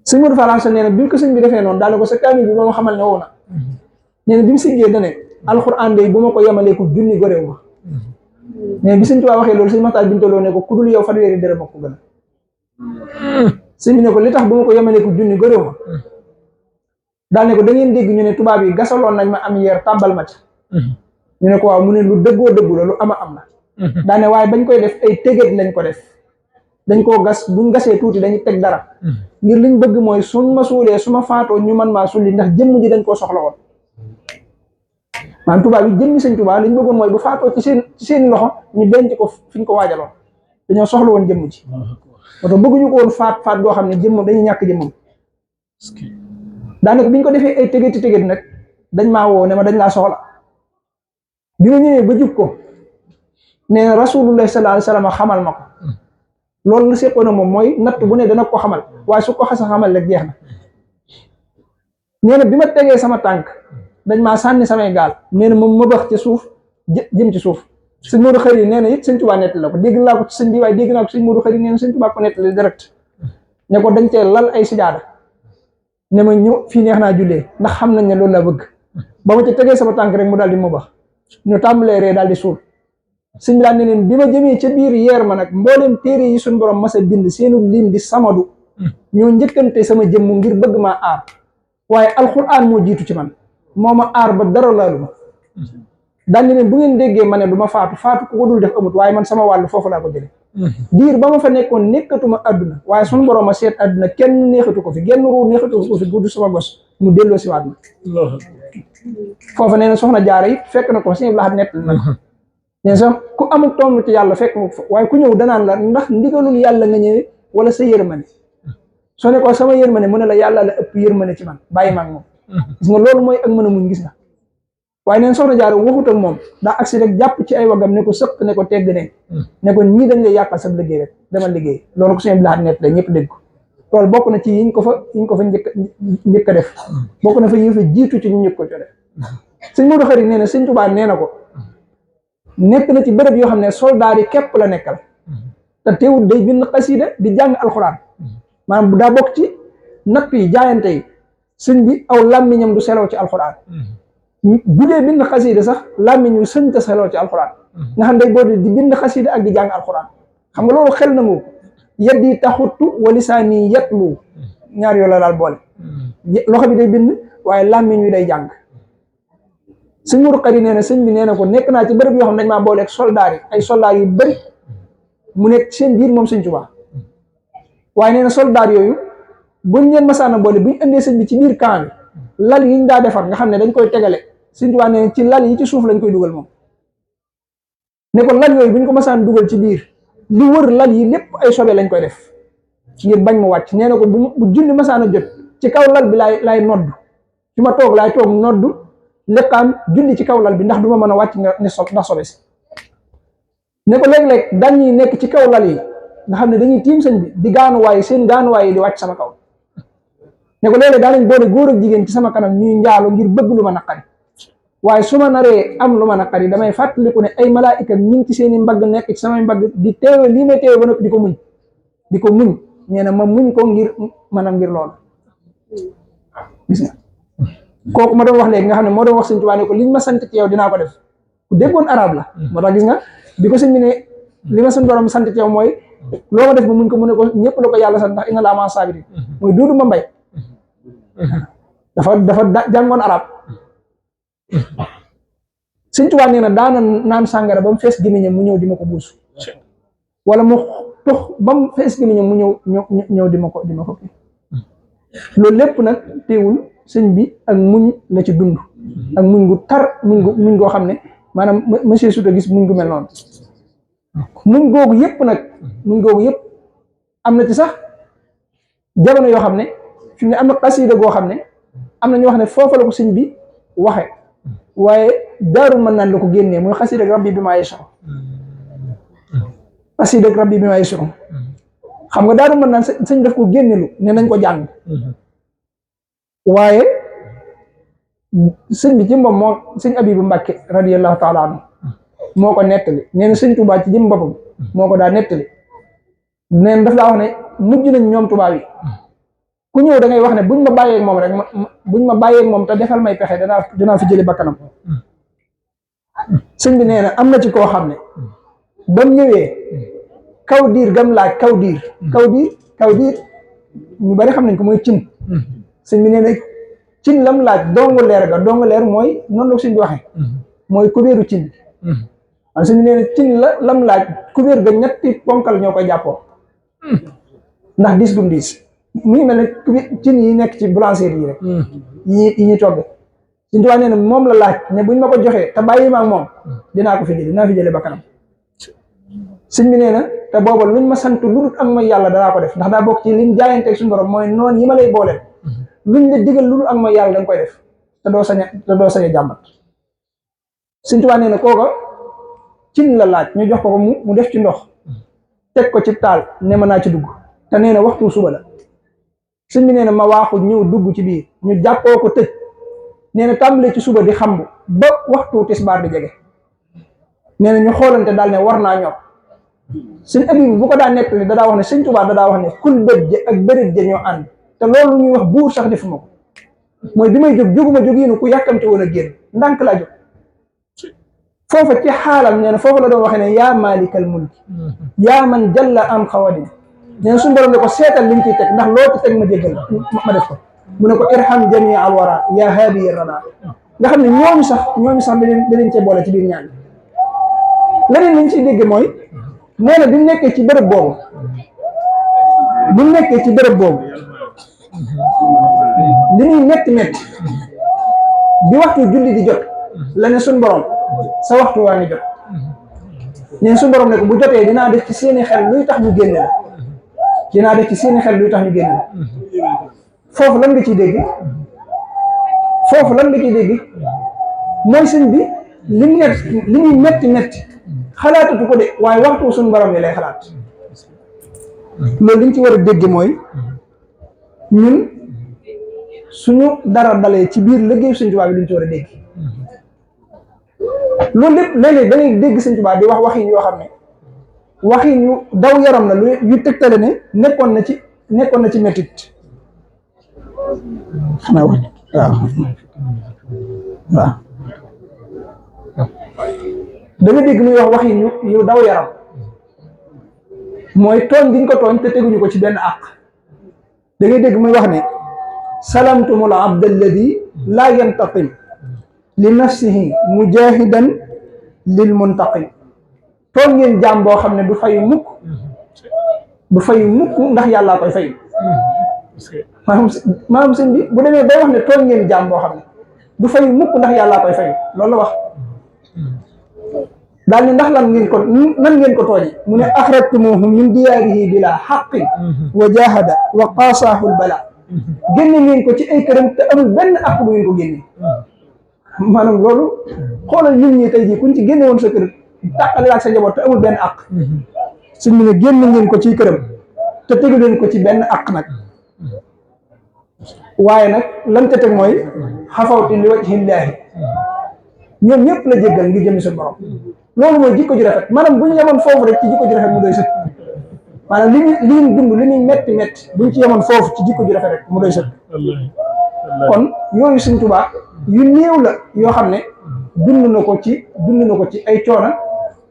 sëñ Modou Fall nee na bi ko sëñ bi defee noonu daal ko sa kaamil bi ba ma xamal ne wow na nee na bi mu siggee dane alxuraan day bu ma ko yemalee ko junni goréew ma mais bi sëñ Tuubaa waxee loolu sëñ Maxtaar Bintaloo ne ko ku dul yow fanweeri dërëm ak ko gën a sëñ bi ne ko li tax bu ma ko yemalee ko junni goréew ma daal ne ko da ngeen dégg ñu ne tubaab yi gasaloon nañ ma am yeer tàbbal ma ca ñu ne ko waaw mu ne lu dëggoo dëggu la lu ama am la daal ne waaye bañ koy def ay tégét lañ ko def dañ koo gas buñ gasee tuuti dañuy teg dara ngir liñ bëgg mooy suñ ma suulee su ma faatoo ñu man maa sulli ndax jëmm ji dañ koo soxla woon maanaam tubaab yi jëmmi sëñ Tuubaa liñ bëggoon mooy bu faatoo ci seen loxo ñu denc ko fi ñu ko waajaloon dañoo soxla woon jëmm ji moo tax bëgguñu ko woon faat goo xam ne jëmmam dañuy ñàkk jëmmam daanaka bi ñu ko defee ay tégét nag dañ maa woo ne ma dañ laa soxla bi ma ñëwee ba jub ko nee na rasulullah sallallahu alayhi wasallam xamal ma ko loolu la seqoon na moom mooy natt bu ne dana ko xamal waaye su ko xasa xamal rek jeex na nee na bi ma tegee sama tànk dañ maa sànni samay gaal nee na moom ma bax ci suuf jëm ci suuf sëñ Modou Khari nee na it sëñ Tuubaa nettali la ko dégg naa ko ci sëñ bi waaye dégg naa ko sëñ Modou Khari nee na sëñ Tuubaa ko nettali direct ne ko dañ cee lal ay sijaada ne ma ñëw fii neex naa jullee ndax xam nañ ne loolu la bëgg ba ma ci tegee sama tànk rek mu daal di ma bax ñu tàmbalee ree daal di suul sëñ bi daal ne leen bi ma jëmee ca biir yeer ma nag mbooleem téere yi suñ borom mas a bind seenu lim di samadu ñoo njëkkante sama jëmm ngir bëgg maa aar waaye alxuraan moo jiitu ci man moo ma aar ba dara laalu ma daal ne leen bu ngeen déggee ma ne du ma faatu ku ko dul def amut waaye man sama wàllu foofu laa ko jële diir ba ma fa nekkoon nekkatuma àdduna waaye suñu borom a seet àdduna kenn neexatu ko fi genn ruu neexatu ko fi gudd sama gos mu delloo si waat ma foofa nee na soxna jaara it fekk na ko sëñ Abdou Lahad nettali na ko nee sax ku amul tomb ci yàlla fekk nga ko fa waaye ku ñëw danaan la ndax ndigalul yàlla nga ñëwee wala sa yërmande soo ne ko sama yërmande mu ne la yàlla la ëpp yërmande ci man bàyyi ma ak moom gis nga loolu mooy ak mën a muñ gis nga waaye neen soxna jaara waxut ak moom daa agsi rek jàpp ci ay wagam ne ko sëq ne ko tegg ne ko ñii dañ lay yàqal sa liggéey rek demal liggéey loolu ko sëñ Abdou Lahad nettali ñëpp dégg ko loolu bokk na ci yiñ ko fa njëkk a def bokk na fa yëfa jiitu ci ñu njëkk ko co def sëñ Modou Khari nee na sëñ Tuubaa nee na ko nekk na ci bërëb yoo xam ne soldaar yi képp la nekkal te teewul day bind xasida di jàng alxuraan maanaam daa bokk ci napp yi jaayante yi sëñ bi aw làmmiñam du selaw ci alxuraan bu dee bind xasida sax làmmiñ wi sëñ ta selaw ci alxuraan nga xam day boole di bind xasida ak di jàng alxuraan xam nga loolu xel na mu yaddi taxuttu wa lisaani yatlu ñaar yoo la daal boole loxo bi day bind waaye làmmiñ wi day jàng sëñ Modou Khari nee na sëñ bi nee na ko nekk naa ci bërëb yoo xam ne dañ maa booleeg soldaar yi ay soldaar yu bëri mu nekk seen biir moom sëñ Tuubaa waaye nee na soldaar yooyu buñ leen masaana boole buñ indee sëñ bi ci biir camp bi lal yi ñu daa defar nga xam ne dañ koy tegale sëñ Tuubaa nee na ci lal yi ci suuf lañ koy dugal moom ne ko lal yooyu buñ ko masaan dugal ci biir li wër lal yi lépp ay sobe lañ koy def ngir bañ mu wàcc nee na ko bu julli masaana jot ci kaw lal bi laay nodd fi ma toog laay toog nodd lekkaan julli ci kaw lal bi ndax du ma mën a wàcc nga ne ndax sobe si ne ko léeg-léeg dañ ñi nekk ci kaw lal yi nga xam ne dañuy tiim sëñ bi di gaanuwaay seen gaanuwaay yi di wàcc sama kaw ne ko léeg-léeg daanañ boole góor ak jigéen ci sama kanam ñuy njaalo ngir bëgg lu ma naqari waaye su ma naree am lu ma naqari damay fàttaliku ne ay malaayika ñu ngi ci seen i mbagg nekk ci samay mbagg di teewe lii may teewe ba noppi di ko muñ nee na ma muñ ko ngir maanaam ngir loolu gis nga kooku ma doon wax léegi nga xam ne moo doon wax sëñ Tuubaa ne ko liñ ma sant ci yow dinaa ko def ku déggoon arab la moo tax gis nga bi ko sëñ bi ne li ma suñ borom sant ci yow mooy loo ma def ba muñ ko mu ne ko ñëpp la ko yàlla sant ndax inna laa maa saabiriin mooy duudu ma mbay dafa jàngoon arab sëñ Tuubaa nee na daana naan sàngara ba mu fees gémmiñam mu ñëw di ma ko buusu wala mu tux ba mu fees gémmiñam mu ñëw di ma ko loolu lépp nag teewul sëñ bi ak muñ la ci dund ak muñ gu tar muñ goo xam ne maanaam monsieur Souta gis muñ gu mel noonu muñ googu yëpp am na ci sax jamono yoo xam ne fi mu ne am na xasida goo xam ne am na ñoo xam ne foofa la ko sëñ bi waxe waaye daaru mën naan la ko génnee muy xasida rabbi bi maa yasha xasida rabbi bi maa yasha xam nga Daaru Manaan sëñ daf ko génnelu ne nañ ko jàng waaye sëñ bi ci moom moo sëñ Abibu Mbàkke radiyallahu taala anhu moo ko nettali nee na sëñ Tuubaa ci jëm boppam moo ko daa nettali neen daf laa wax ne mujj nañ ñoom tubaab yi ku ñëw da ngay wax ne buñ ma bàyyeeg moom rek buñ ma bàyyeeg moom te defal may pexe danaa fi jëli bakkanam sëñ bi nee na am na ci koo xam ne ba mu ñëwee kaw diir gam laaj kaw diir ñu bari xam nañ ko mooy cin sëñ bi nee na cin lam laaj dongu leer mooy noonu la ko sëñ bi waxee mooy kubéeru cin an sëñ bi nee na cin lam laaj kubéer ga ñetti ponkal ñoo koy jàppoo ndax diis gum diis mu ngi mel ne cin yi nekk ci boulangerie yi rek yi ñuy togg Sëñ Tuubaa nee na moom la laaj ne buñ ma ko joxee te bàyyi ma ak moom dinaa fi jële bakkanam sëñ bi nee na te booba luñ ma sant lu dul ak mooy yàlla danaa ko def ndax daa bokk ci lim jaayanteeg suñu borom mooy noonu yi ma lay booleel luñ la digal lu dul ak mooy yàlla da nga koy def te doo sañ a jàmbat Sëñ Tuubaa nee na kooka cin la laaj ñu jox ko mu def ci ndox teg ko ci taal ne ma naa ci dugg te nee na waxtu suba la sëñ bi nee na ma waaxu ñëw dugg ci biir ñu jàppoo ko tëj nee na tàmbale ci suba di xambu ba waxtu tisbaar di jege nee na ñu xoolante daal ne war naa ñor sëñ Abibu bu ko daa nettali dadaa wax ne sëñ Tuubaa dadaa wax ne kul bët je ak bërit je ñoo ànd te loolu ñuy wax buur sax defuma ko mooy bi may jóg jóguma jógiinu ku yàkkamte woon a génn ndànk laa jóg foofa ci xaalam nee na foofu la doon waxee ne yaa maalikal mulki yaa man jalla am xawadin nee na suñu borom ne ko seetal liñ ciy teg ndax loo ci teg ma jéggal ma def ko mu ne ko irham jamii al wara yaa haadiyi rada nga xam ne ñooñu sax danañ cee boole ci biir ñaan leneen liñ ciy dégg mooy nee na bi mu nekkee ci bërëb boobu li muy metti bi waxtu julli di jot la ne suñ borom sa waxtu waa ngi jot neen suñ borom ne ko bu jotee dinaa def ci seeni xel luy tax ñu génne la foofu lan nga ciy dégg mooy sëñ bi li muy metti xalaatatu ko de waaye waxtu suñ borom yi lay xalaat loolu liñ ci war a dégg mooy ñun suñu dara dalee ci biir liggéey Sëñ Tuubaa bi luñ ci war a dégg loolu lépp léeg-léeg da ngay dégg Sëñ Tuubaa di wax waxin yoo xam ne waxin yu daw yaram la yu tegtale ne nekkoon na ci métit xanaa wax waaw da nga dégg muy wax waxin yu daw yaram mooy tooñ giñ ko tooñ te teguñu ko ci benn àq da ngay dégg muy wax ne salamtumul abd alladi laa yantaqim li nafsihi mujahidan lil muntaqim tooñ ngeen jaam boo xam ne du fayu mukk ndax yàllaa koy fayu maanaam sëñ bi bu demee day wax ne tooñ ngeen jaam boo xam ne du fayu mukk ndax yàllaa koy fayu loolu la wax daal ne ndax nan ngeen ko tooñe mu ne axrajtumuhum min diyaarihi bila xaqin wa jahada wa qaasaahu lbala génne ngeen ko ci ay këram te amul benn àq bu ngeen ko génne maanaam loolu xoolal nit ñi tey jii kuñ ci génne woon sa kër tàqale ak sa njaboot te amul benn àq suñ mu ne génne ngeen ko ci këram te tegu leen ko ci benn àq nag waaye nag lan te teg mooy xafawti li wajhillaahi ñoom ñëpp la jéggal ngir jëmi suñu borom loolu mooy jikko ju rafet maanaam bu ñu yemoon foofu rek ci jikko ju rafet mu doy sëkk maanaam li ñu dund li ñuy metti buñ ci yemoon foofu ci jikko ju rafet rek mu doy sëkk kon yooyu Sëñ Tuubaa yu néew la yoo xam ne dund na ko ci ay coona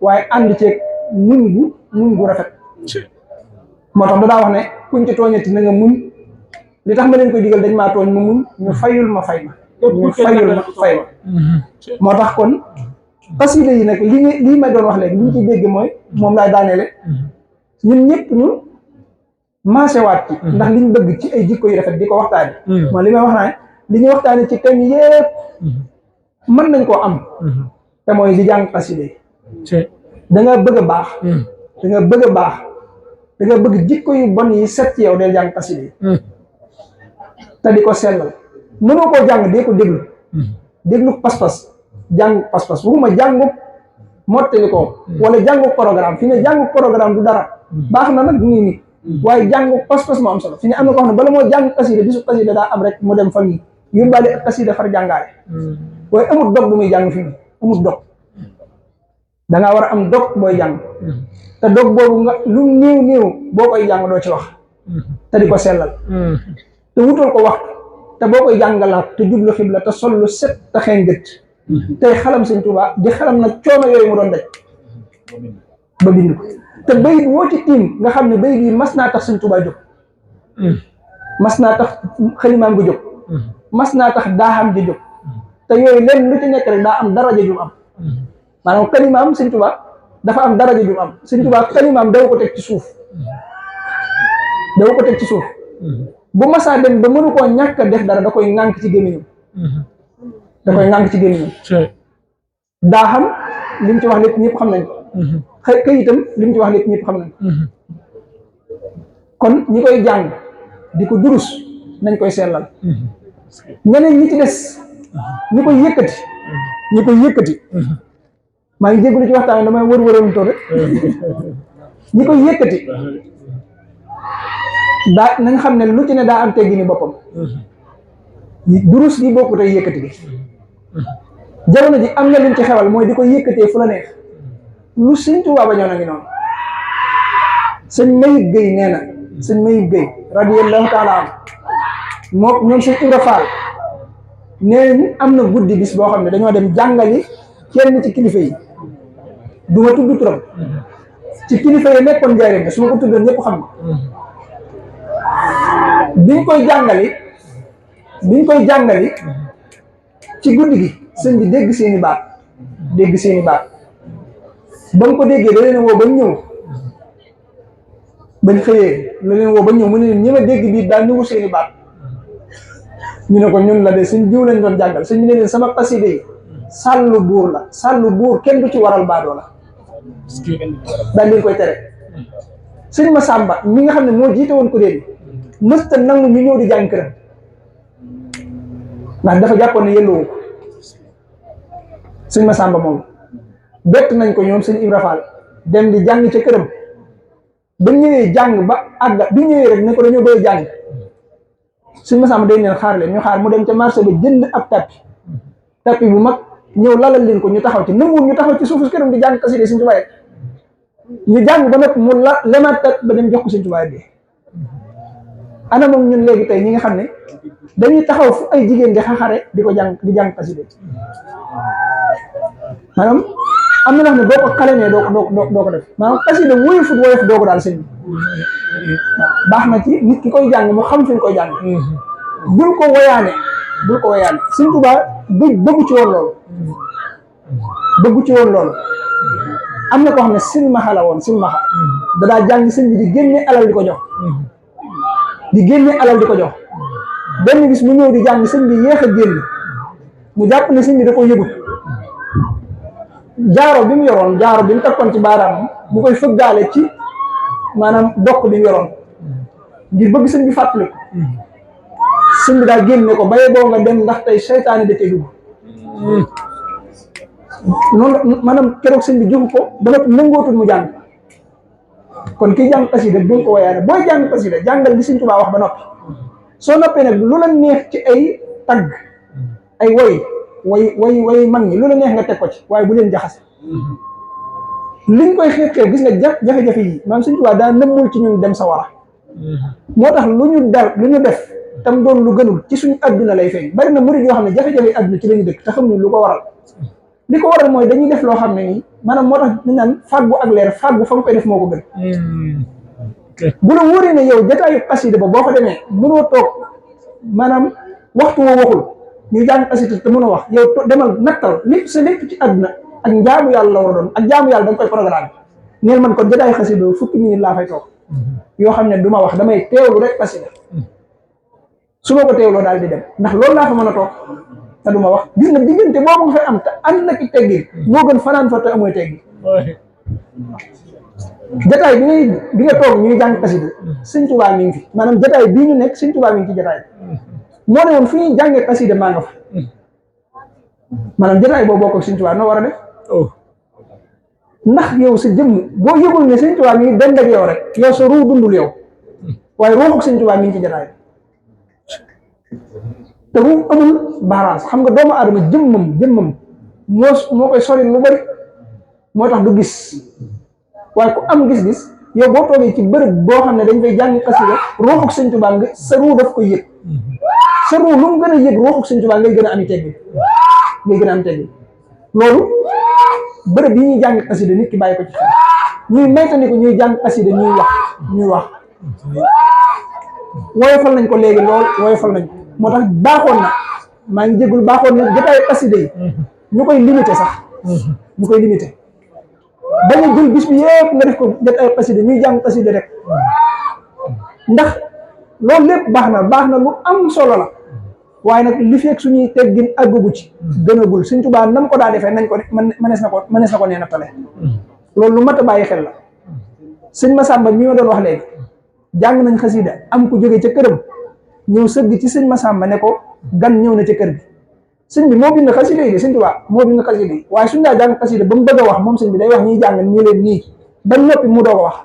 waaye ànd ceeg muñ gu rafet moo tax dadaa wax ne kuñ ci tooñati na nga muñ li tax ma leen koy digal dañ maa tooñ ma muñ ñu fayul ma fay ma moo tax kon xasida yi nag lii may doon wax léegi li ñu ciy dégg mooy moom laay daaneele ñun ñëpp ñu maasewaat ci ndax liñ bëgg ci ay jikko yu rafet di ko waxtaane mooy li may wax naa li ñu waxtaane ci thème yëpp mën nañ koo am te mooy di jàng xasida yi da nga bëgg a baax da nga bëgg jikko yu bon yi set ci yow del jàng xasida yi te di ko sellal mënoo koo jàng dee ko déglu pas-pas jàng pas-pas waxuma jàngu mottali ko wala jàngu programme fi ne jàngu programme du dara baax na nag nii waaye jàng pas-pas moo am solo fi ne am na ko xam ne bala moo jàng xasida bisu xasida daa am rek mu dem famille yóbbaale ak xasida far jàngaale waaye amul dog bu muy jàng fii amul dog da ngaa war a am dog booy jàng te dog boobu nga lu néew boo koy jàng doo ci wax te di ko sellal te wutal ko waxtu te boo koy jàngalaat te jublu xibla te sol lu set te xeeñ gët tey xalam Sëñ Tuubaa di xalam nag coono yooyu mu doon daj ba bind ko te bayit woo ci tiim nga xam ne bayit yi mas naa tax Sëñ Tuubaa jóg mas naa tax xalimaam gi jóg mas naa tax daaxam di jóg te yooyu lenn lu ci nekk rek daa am daraja ju am maanaam xalimaam Sëñ Tuubaa dafa am daraja ju am Sëñ Tuubaa xalimaam daw ko teg ci suuf bu masaa dem ba mënu koo ñàkk a def dara da koy ŋànk ci gémmiñam daa xam li mu ci wax lépp ñëpp xam nañ ko këyitam li mu ci wax lépp ñëpp xam nañ ko kon ñi koy jàng di ko durus nañ koy sellal ñeneen ñi ci des ñi koy yëkkati maa ngi jégalu ci waxtaan damay wër-wëral to rek ñi koy yëkkati daa nañ xam ne lu ci ne daa am teggi ni boppam durus gi bokkut ak yëkkati gi jamono ji am na luñ ci xewal mooy di ko yëkkatee fu la neex lu Sëñ Tuubaa ba ñoo na ngi noonu sëñ Mayib Gueye nee na sëñ Mayib Gueye radiyallahu taala am moo ñoom sëñ Ibra Fall nee am na guddi bis boo xam ne dañoo dem jàngali kenn ci kilifa yi du ma tudd turam ci kilifa yi nekkoon njaareem su ma ko tuddoon ñëpp xam nga biñ koy jàngali ci guddi gi sëñ bi dégg seeni baat ba mu ko déggee da leen woo bañ ñëw bañ xëyee la leen woo bañ ñëw mu ne leen ñi ma dégg bii daal ñëwu seeni baat ñu ne ko ñun la de sëñ jiw lañ doon jàngal sëñ bi ne leen sama xasida yi sàllu buur kenn du ci waral baadoo la daal leen koy tere sëñ Masamba mi nga xam ne moo jiite woon ko réer mësta nangu ñu ñëw di jàng këram ndax dafa jàppoon ne yelloowu ko sëñ Masamba moom bett nañ ko ñoom sëñ Ibra Fall dem di jàng ca këram ba ñëwee jàng ba àgga bi ñëwee rek ne ko dañoo bëgg jàng sëñ Masamba day neen xaar leen ñu xaar mu dem ca marché ba jënd ab tapis bu mag ñëw lalal leen ko ñu taxaw ci nanguwul ñu taxaw ci suufu këram di jàng xasida Sëñ Tuubaa ñu jàng ba nag mu lemaat tapis ba dem jox ko Sëñ Tuubaa bi ana moom ñun léegi tey ñi nga xam ne dañuy taxaw fu ay jigéen di xaxare di ko jàng di jàng xasida maanaam am na loo xam ne boo ko xalemee doo ko def maanaam xasida woyof doo ko daal sëñ bi baax na ci nit ki koy jàng mu xam fi ñu koy jàng bul ko woyaane Sëñ Tuubaa bëggu ci woon loolu am na koo xam ne silmaxa la woon da daa jàng sëñ bi di génne alal di ko jox benn bis mu ñëw di jàng sëñ bi yéex a génn mu jàpp ne sëñ bi da ko yëgut jaaro bi mu takkoon ci baaraam mu koy fëggaale ci maanaam dokk bi mu yoroon ngir bëgg sëñ bi fàttali ko sëñ bi daa génne ko baye boo nga dem ndax tey seytaane da cee dugg noonu maanaam keroog sëñ bi joxu ko ba noppi nangootul mu jàng kon kii jàng xasida bu ko wayaane booy jàng xasida jàngal li Sëñ Tuubaa wax ba noppi soo noppee nag lu la neex ci ay tagg ay way mag ñi lu la neex nga teg ko ci waaye bu leen jaxase liñ koy xeeb gis nga jafe-jafe yi maanaam Sëñ Tuubaa daa nëmmul ci ñun dem sa wara moo tax lu ñu def tam doon lu gënul ci suñu adduna lay feeñ bari na murid yoo xam ne jafe-jafe adduna ci la ñu dëkk te xamuñu lu ko waral li ko waral mooy dañuy def loo xam ne nii maanaam moo tax ñu naan fàggu ak leer fàggu fa nga koy def moo ko gën bu la wóoree ne yow jataayu xasida ba boo fa demee mënoo toog maanaam waxtu woo waxul ñu jàng xasida te mën a wax yow demal nattal lépp sa lépp ci adduna ak njaamu yàlla la war a doon ak njaamu yàlla da nga koy programme neen man kon jataayu xasida fukki minute laa fay toog yoo xam ne du ma wax damay teewlu rek xasida su ma ko teewloo daal di dem ndax loolu laa fa mën a toog te du ma wax gis nga diggante boobu nga fay am te ànd na ki teggin moo gën fanaan fa te amoy teggin jataay bi nga toog ñuy jàng xasida Sëñ Tuubaa mi ngi fi maanaam jataay bii ñu nekk Sëñ Tuubaa mi ngi ci jataay moo ne woon fi ñuy jàngee xasida maa nga fa maanaam jataay boobu bokk ak Sëñ Tuubaa noo war a def ndax yow sa jëmm boo yëgul ne Sëñ Tuubaa mi ngi dend ak yow rek yow sa ruu dundul yow waaye ruuxu sëñ Tuubaa mi ngi ci jataay te mu amul barrage. xam nga doomu aadama jëmmam moo koy sori lu bari moo tax du gis, waaye ku am gis-gis yow boo toogee ci bërëb boo xam ne dañ fay jàng xasida ruuxu sëñ Tuubaa nga sa ruu daf koy yëg, sa ruu lu mu gën a yëg ruuxu sëñ Tuubaa ngay gën a ami teggin, loolu bërëb yi ñuy jàng xasida nit ki bàyyi ko ci xel. ñuy maytandiku ñuy jàng xasida ñuy wax woyofal nañ ko léegi lool, woyofal nañ ko. moo tax baaxoon na, maa ngi jégalu, baaxoon na jotaayu xasida yi ñu koy limité sax, ñu koy limité bañ a jël bis bi yëpp nga def ko jotaayu xasida ñuy jàng xasida rek, ndax loolu lépp baax na lu am solo la, waaye nag li fekk suñuy teggin àggugu ci gënagul. Sëñ Tuubaa nam ko daa defee nañ ko mënees na ko nee nattale. loolu lu mat a bàyyi xel la. sëñ Masamba mi ma doon wax léegi jàng nañ xasida am ku jóge ca këram ñëw sëgg ci sëñ Masamba ne ko gan ñëw na ca kër gi. sëñ bi moo bind xasida yi de, sëñ Tuubaa moo bind xasida yi, waaye suñ daa jàng xasida ba mu bëgg a wax moom sëñ bi day wax ñuy jàng ñu leen nii ba noppi mu doog a wax.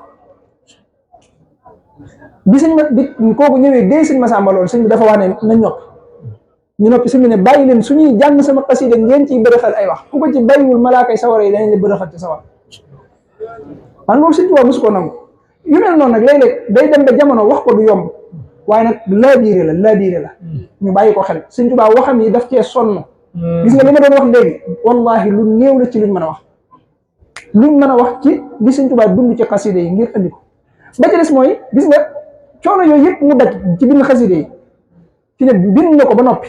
bi kooku ñëwee dee sëñ Masamba loolu sëñ bi dafa wax ne nañ noppi, ñu noppi. sëñ bi ne bàyyi leen suñuy jàng sama xasida ngeen ciy bërëxal ay wax, ku ko ci bàyyiwul malaakay sawara yi dañ la bërëxal ci sawar. man loolu sëñ Tuubaa mosu ko nangu. yu mel noonu nag léeg-léeg day dem ba jamono wax ko du yomb, waaye nag laabiire la ñu bàyyi ko xel. sëñ Tuubaa waxam yi daf cee sonn. gis nga li ma doon wax léegi wallahi lu néew la ci luñ mën a wax ci li sëñ Tuubaa dund ci xasida yi ngir andi ko. ba ci des mooy gis nga coono yooyu yëpp mu daj ci bind xasida yi fi ne bind na ko ba noppi,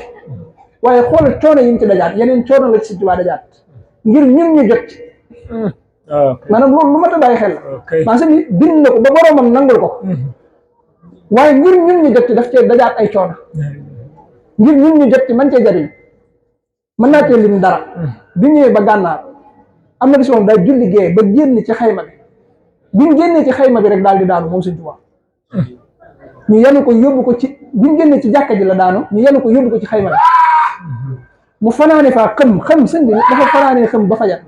waaye xoolal coono yi mu ci dajaat yeneen coono la ci sëñ Tuubaa dajaat ngir ñun ñu jot ci. maanaam loolu lu mat a bàyyi xel la. parce que bind na ko ba boroomam nangul ko, waaye ngir ñun ñu jot ci daf cee dajaat ay coono ngir ñun ñu jot ci man cee jariñ. mën naa cee lim dara. bi ñëwee ba gànnaar am na bis moom daal julli gee ba génn ci xayma bi mu génnee ci xayma bi rek daal di daanu moom sëñ Tuubaa. ñu yenu ko yóbbu ko ci bi mu génnee ci jàkka ji la daanu, ñu yenu ko yóbbu ko ci xayma bi mu fanaane faa xëm sëñ bi dafa fanaanee xëm ba fajar.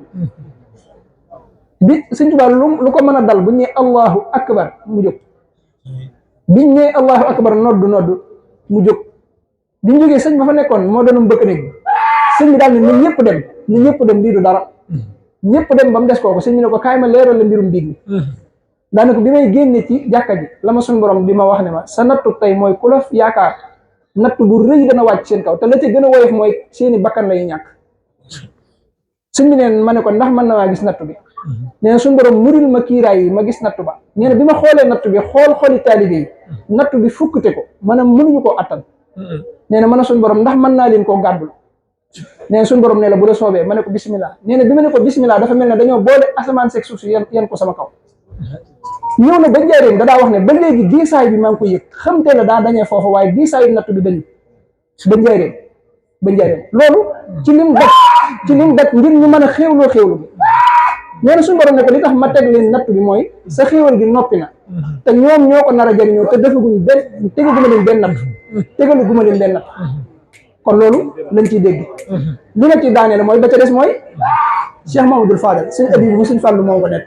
bi sëñ Tuubaa lu ko mën a dal bu ñu nee allahu akbar mu jóg, biñ nee allahu akbar nodd mu jóg. bi ñu jógee sëñ ba fa nekkoon moo doon bëkk néeg sëñ bi daal ne ñun ñëpp dem lii du dara, ñëpp dem ba mu des kooku. sëñ bi ne ko kaay ma leeral la mbirum biig mi. daanaka bi may génne ci jàkka ji la ma suñ borom di ma wax ne ma sa nattu tey mooy ku la yaakaar nattu bu rëy dana wàcc seen kaw te la ca gën a woyof mooy seeni bakkan lay ñàkk. sëñ bi neen ma ne ko ndax mën na maa gis nattu bi. nee na suñu borom muril ma kiiraay yi ma gis nattu ba. nee na bi ma xoolee nattu bi xooli taalibe yi nattu bi fukkute ko maanaam mënuñu koo attan. nee na mën a suñu borom ndax mën naa leen koo gàddul. nee na suñu borom ne la bu la soobee ma ne ko bismillah. nee na bi ma ne ko bismillah dafa mel ne dañoo boole asamaan seeg suuf si yan ko sama kaw. ñëw na ba njëriñ da daa wax ne ba léegi diisaay bi maa ngi ko yëg xamte la daa dañee foofu waaye diisaayu nattu bi dañu ba njëriñ loolu ci lim daj ngir ñu mën a xéewlu bi. nee na suñu borom ne ko li tax ma teg leen natt bi mooy sa xéewal gi noppi na te ñoom ñoo ko nar a jëriñoo te defaguñ tegaguma leen benn natt kon loolu lañ ciy dégg. li nga ciy daanee la mooy ba ca des mooy Cheikh Mamadou Fadal sëñ Abibu bu sëñ Fàllu moo ko nett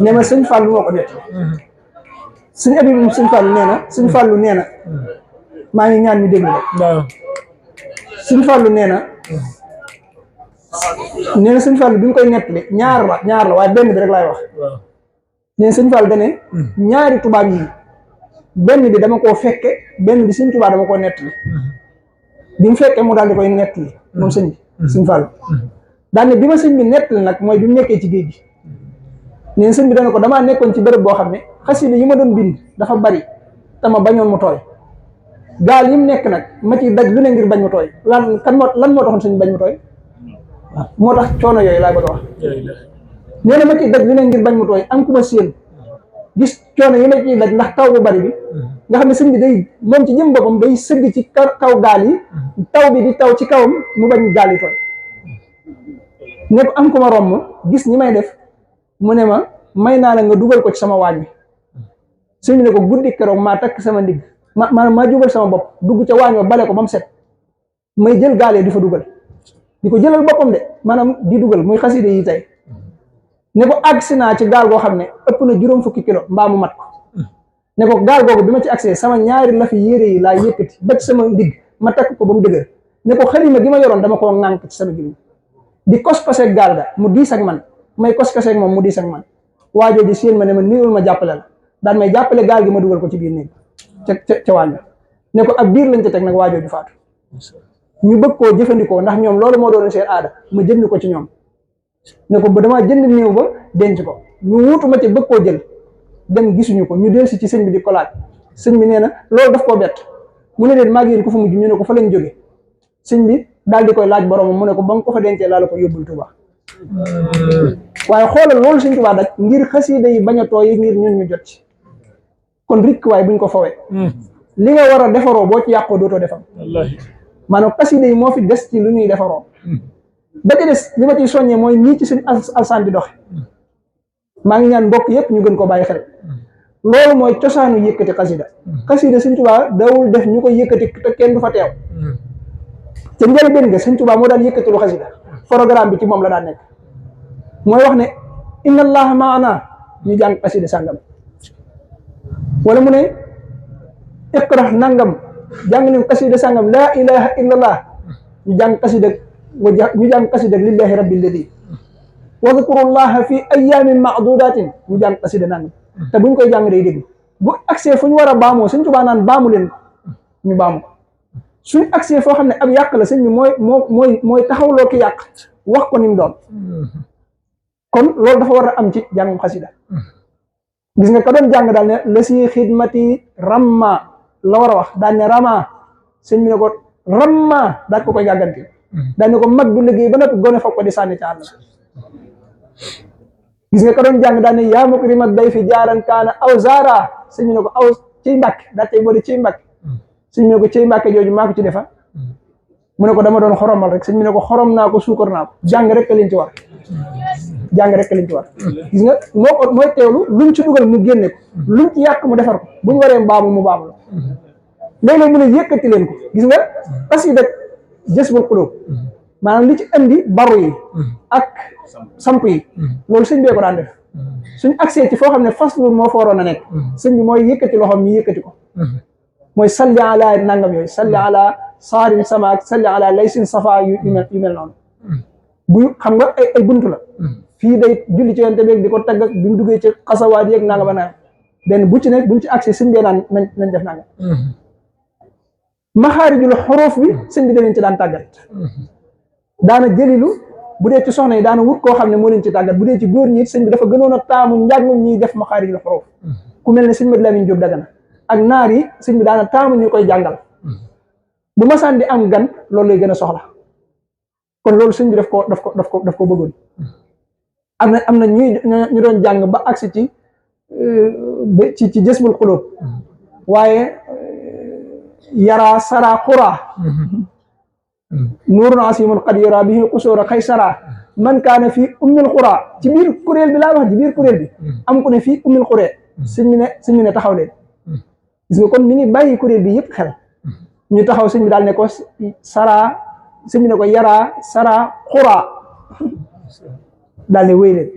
nee ma sëñ Fàllu moo ko nett sëñ Abibu sëñ Fàllu nee na sëñ Fàllu nee na maa ngi ñaan ñu déglu rek. sëñ Fàllu nee na sëñ Fàllu bi mu koy nettali ñaar la waaye benn bi rek laay wax. nee na sëñ Fàllu dane ñaari tubaab yi benn bi dama koo fekke benn bi sëñ Tuubaa dama koo nettali. bi mu fekkee mu daal di koy nettali moom sëñ bi sëñ Fàllu daal ne bi ma sëñ bi nettali nag mooy bi mu nekkee ci géej gi. nee na sëñ bi dana ko damaa nekkoon ci bërëb boo xam ne xasida yi ma doon bind dafa bari te ma bañoon mu tooy. gaal yi mu nekk nag ma ciy daj lu ne ngir bañ mu tooy lan moo taxoon sëñ bañ mu tooy. waaw moo tax coono yooyu laa bëgg a wax. nee na ma ciy daj lu ne ngir bañ mu tooy am ku ma séen gis coono yi ma ciy daj ndax taw bu bari bi nga xam ne sëñ bi day moom ci jëm boppam day sëgg ci kaw gaal yi taw bi di taw ci kawam mu bañ gaal yi tooy. ne ko am ku ma romb gis ñi may def mu ne ma may naa la nga dugal ko ci sama waañ bi. sëñ bi ne ko guddi keroog maa takk sama ndigg maanaam maa jubal sama bopp dugg ca waañ wa bale ko ba mu set may jël gaal yi di fa dugal. di ko jëlal boppam de maanaam di dugal muy xaside yi tey ne ko agsi naa ci gaal goo xam ne ëpp na 20 kilo mbaa mu mat ko ne ko gaal googu bi ma ci accès sama ñaari lafi yére yi laa yëkkati ba ci sama ndigg ma takk ko ba mu dëgër ne ko xalima gi ma yoroon dama koo ŋànk ci sama gimiñ di kos-koseeg gaal ga mu diis ak man may kos-koseeg moom mu diis ak man waajoo ji séen ma ne ma niwul ma jàppale la daan may jàppale gaal gi ma dugal ko ci biir néeg ca wàll ne ko ab biir lañ ca teg nag waajoo ju faatu ñu bëgg koo jëfandikoo ndax ñoom loolu moo doon seen aada ma jënd ko ci ñoom ne ko ba damaa jënd néew ba denc ko ñu wuutu ma ci bëgg koo jël dem gisuñu ko ñu delsi ci sëñ bi di ko laaj sëñ bi nee na loolu daf koo bett mu ne leen maa ngi yéen ko fa mujj ñu ne ko fa lañ jóge sëñ bi daal di koy laaj boromam mu ne ko ba nga ko fa dencee laa la ko yóbbul Tuuba waaye xoolal loolu sëñ Tuuba daj ngir xasida yi bañ a tooy ngir ñun ñu jot ci kon rikk waaye buñ ko fawee li nga war a defaroo boo ci yàqoo dootoo defam maanaam xasida yi moo fi des ci lu ñuy defaroo ba ci des li ma ciy soññee mooy nii ci suñ alsaan di doxe maa ngi ñaan mbokk yëpp ñu gën ko bàyyi xel loolu mooy cosaanu yëkkati xasida xasida sëñ Tuuba dawul def ñu koy yëkkati te kenn du fa teew ca njëlbéen nga sëñ Tuuba moo daan yëkkati lu xasida programme bi ci moom la daan nekk mooy wax ne inna allaha maana ñu jàng xasida sàngam wala mu ne iqra nangam jàng nañ xasida sàngam laa ilaha illa allah ñu jàng xasida ñu jàng xasida lillahi rabbil ladi wadkurullaha fi ayamin maadudatin ñu jàng xasida nangam te buñ koy jàng day dégg bu accès fu ñu war a baamoo sëñ Tuubaa naan baamu leen ñu baamu ko suñ accès foo xam ne ab yàq la sëñ bi mooy taxawloo ki yàq wax ko ni mu doon kon loolu dafa war a am ci jàngum xasida gis nga ka doon jàng daal ne la si xidmati ramma la war a wax daal ne rama sëñ bi ne ko ramma daal ko koy gàgganti daal ne ko mag du liggéey ba noppi gone foog ko di sànni ci àll gis nga ka doon jàng daal ne yaa mukrimat day fi jaaran kaana aw zara sëñ bi ne ko aw ciy mbàkke daa tey boo di ciy mbàkke sëñ bi ne ko ciy mbàkke jooju maa ko ci defa mu ne ko dama doon xoromal rek sëñ bi ne ko xorom naa ko suukar naa ko jàng rek liñ ci war jàng rek liñ ci war gis nga mooy teewlu luñ ci dugal mu génne ko luñ ci yàq mu defar ko buñ waree baamu mu baamu la léeg-léeg mu ne yëkkati leen ko gis nga xasida Jazbul Qulub maanaam li ci andi baru yi ak samp yi loolu sëñ bee ko daan def suñ accès ci foo xam ne faslu moo fa waroon a nekk sëñ bi mooy yëkkati loxoom ñu yëkkati ko mooy salli ala nangam yooyu salli ala saarin samaak salli ala laysin safa yu mel noonu bu xam nga ay buntu la fii day julli ci yonent bi di ko tagg bi mu duggee ci xasawaat yeeg nangam a nangam benn bu ci nekk buñ ci accès sëñ bee naan nañ def nangam maxaarijul xuruf bi sëñ bi danañ ci daan tàggat daana jëlilu bu dee ci soxna yi daana wut koo xam ne moo leen ci tàggat bu dee ci góor ñi it sëñ bi dafa gënoon a taamu njàngum ñiy def maxaarijul xuruf ku mel ne sëñ Madu Lamin Jóob Dagana ak naar yi sëñ bi daana taamu ñu koy jàngal bu masaan di am gan loolu lay gën a soxla kon loolu sëñ bi daf ko bëggoon am na ñu doon jàng ba agsi ci Jazbul Qulub waaye yara sara xura nuurun asimun qad yara bihi qusura xaysara man kaana fii ummil xura ci biir kuréel bi laa wax ci biir kuréel bi am ku ne fii ummil xuree sëñ bi ne taxaw leen gis nga kon mi ngi bàyyi kuréel bi yëpp xel ñu taxaw sëñ bi daal ne ko sara sëñ bi ne ko yara sara xura daal ne wéy leen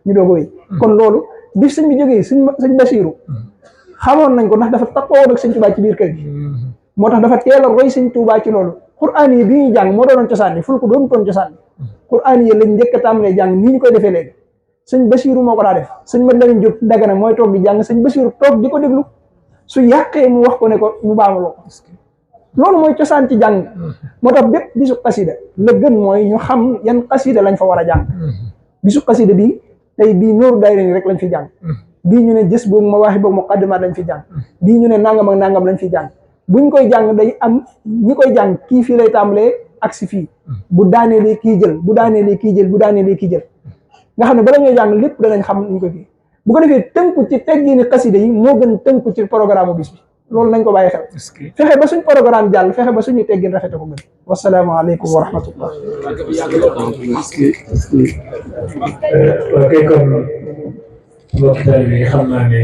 ñu doog a wéy kon loolu bi sëñ bi jógee sëñ Basiiru xamoon nañ ko ndax dafa taxawoon ak sëñ Tuubaa ci biir kër gi moo tax dafa teel a roy sëñ Tuubaa ci loolu quraan yi bi ñuy jàng moo doonoon cosaan ni ful ko doon toon cosaan ni quraan yi lañ njëkk a tàmbalee jàng nii ñu koy defee léegi sëñ Basiiru moo ko daa def sëñ Madu Lamin Jóob Dagana mooy toog di jàng sëñ Basiiru toog di ko déglu su yàqee mu wax ko ne ko mu baamaloo ko loolu mooy cosaan ci jàng moo tax bépp bisu xasida la gën mooy ñu xam yan xasida lañ fa war a jàng bisu xasida bii tey bii Nooru Daarayni rek lañ fi jàng bii ñu ne jës boobu Mawaahib boobu Muqaddimaat lañ fi jàng bii ñu ne nangam ak nangam lañ fi jàng buñ koy jàng day am ñi koy jàng kii fii lay tàmbalee ak si fii bu daaneelee kii jël bu daaneelee kii jël bu daaneelee kii jël nga xam ne bala ñoo jàng lépp danañ xam ñu ko kii bu ko defee tënku ci teggiini xasida yi moo gën tënku ci programme bis bi loolu nañ ko bàyyi xel fexe ba suñ programme jàll fexe ba suñu teggin rafete ko gën wasalaamaaleykum wa rahmatullah ok kon mbokk taalibe yi xam naa ne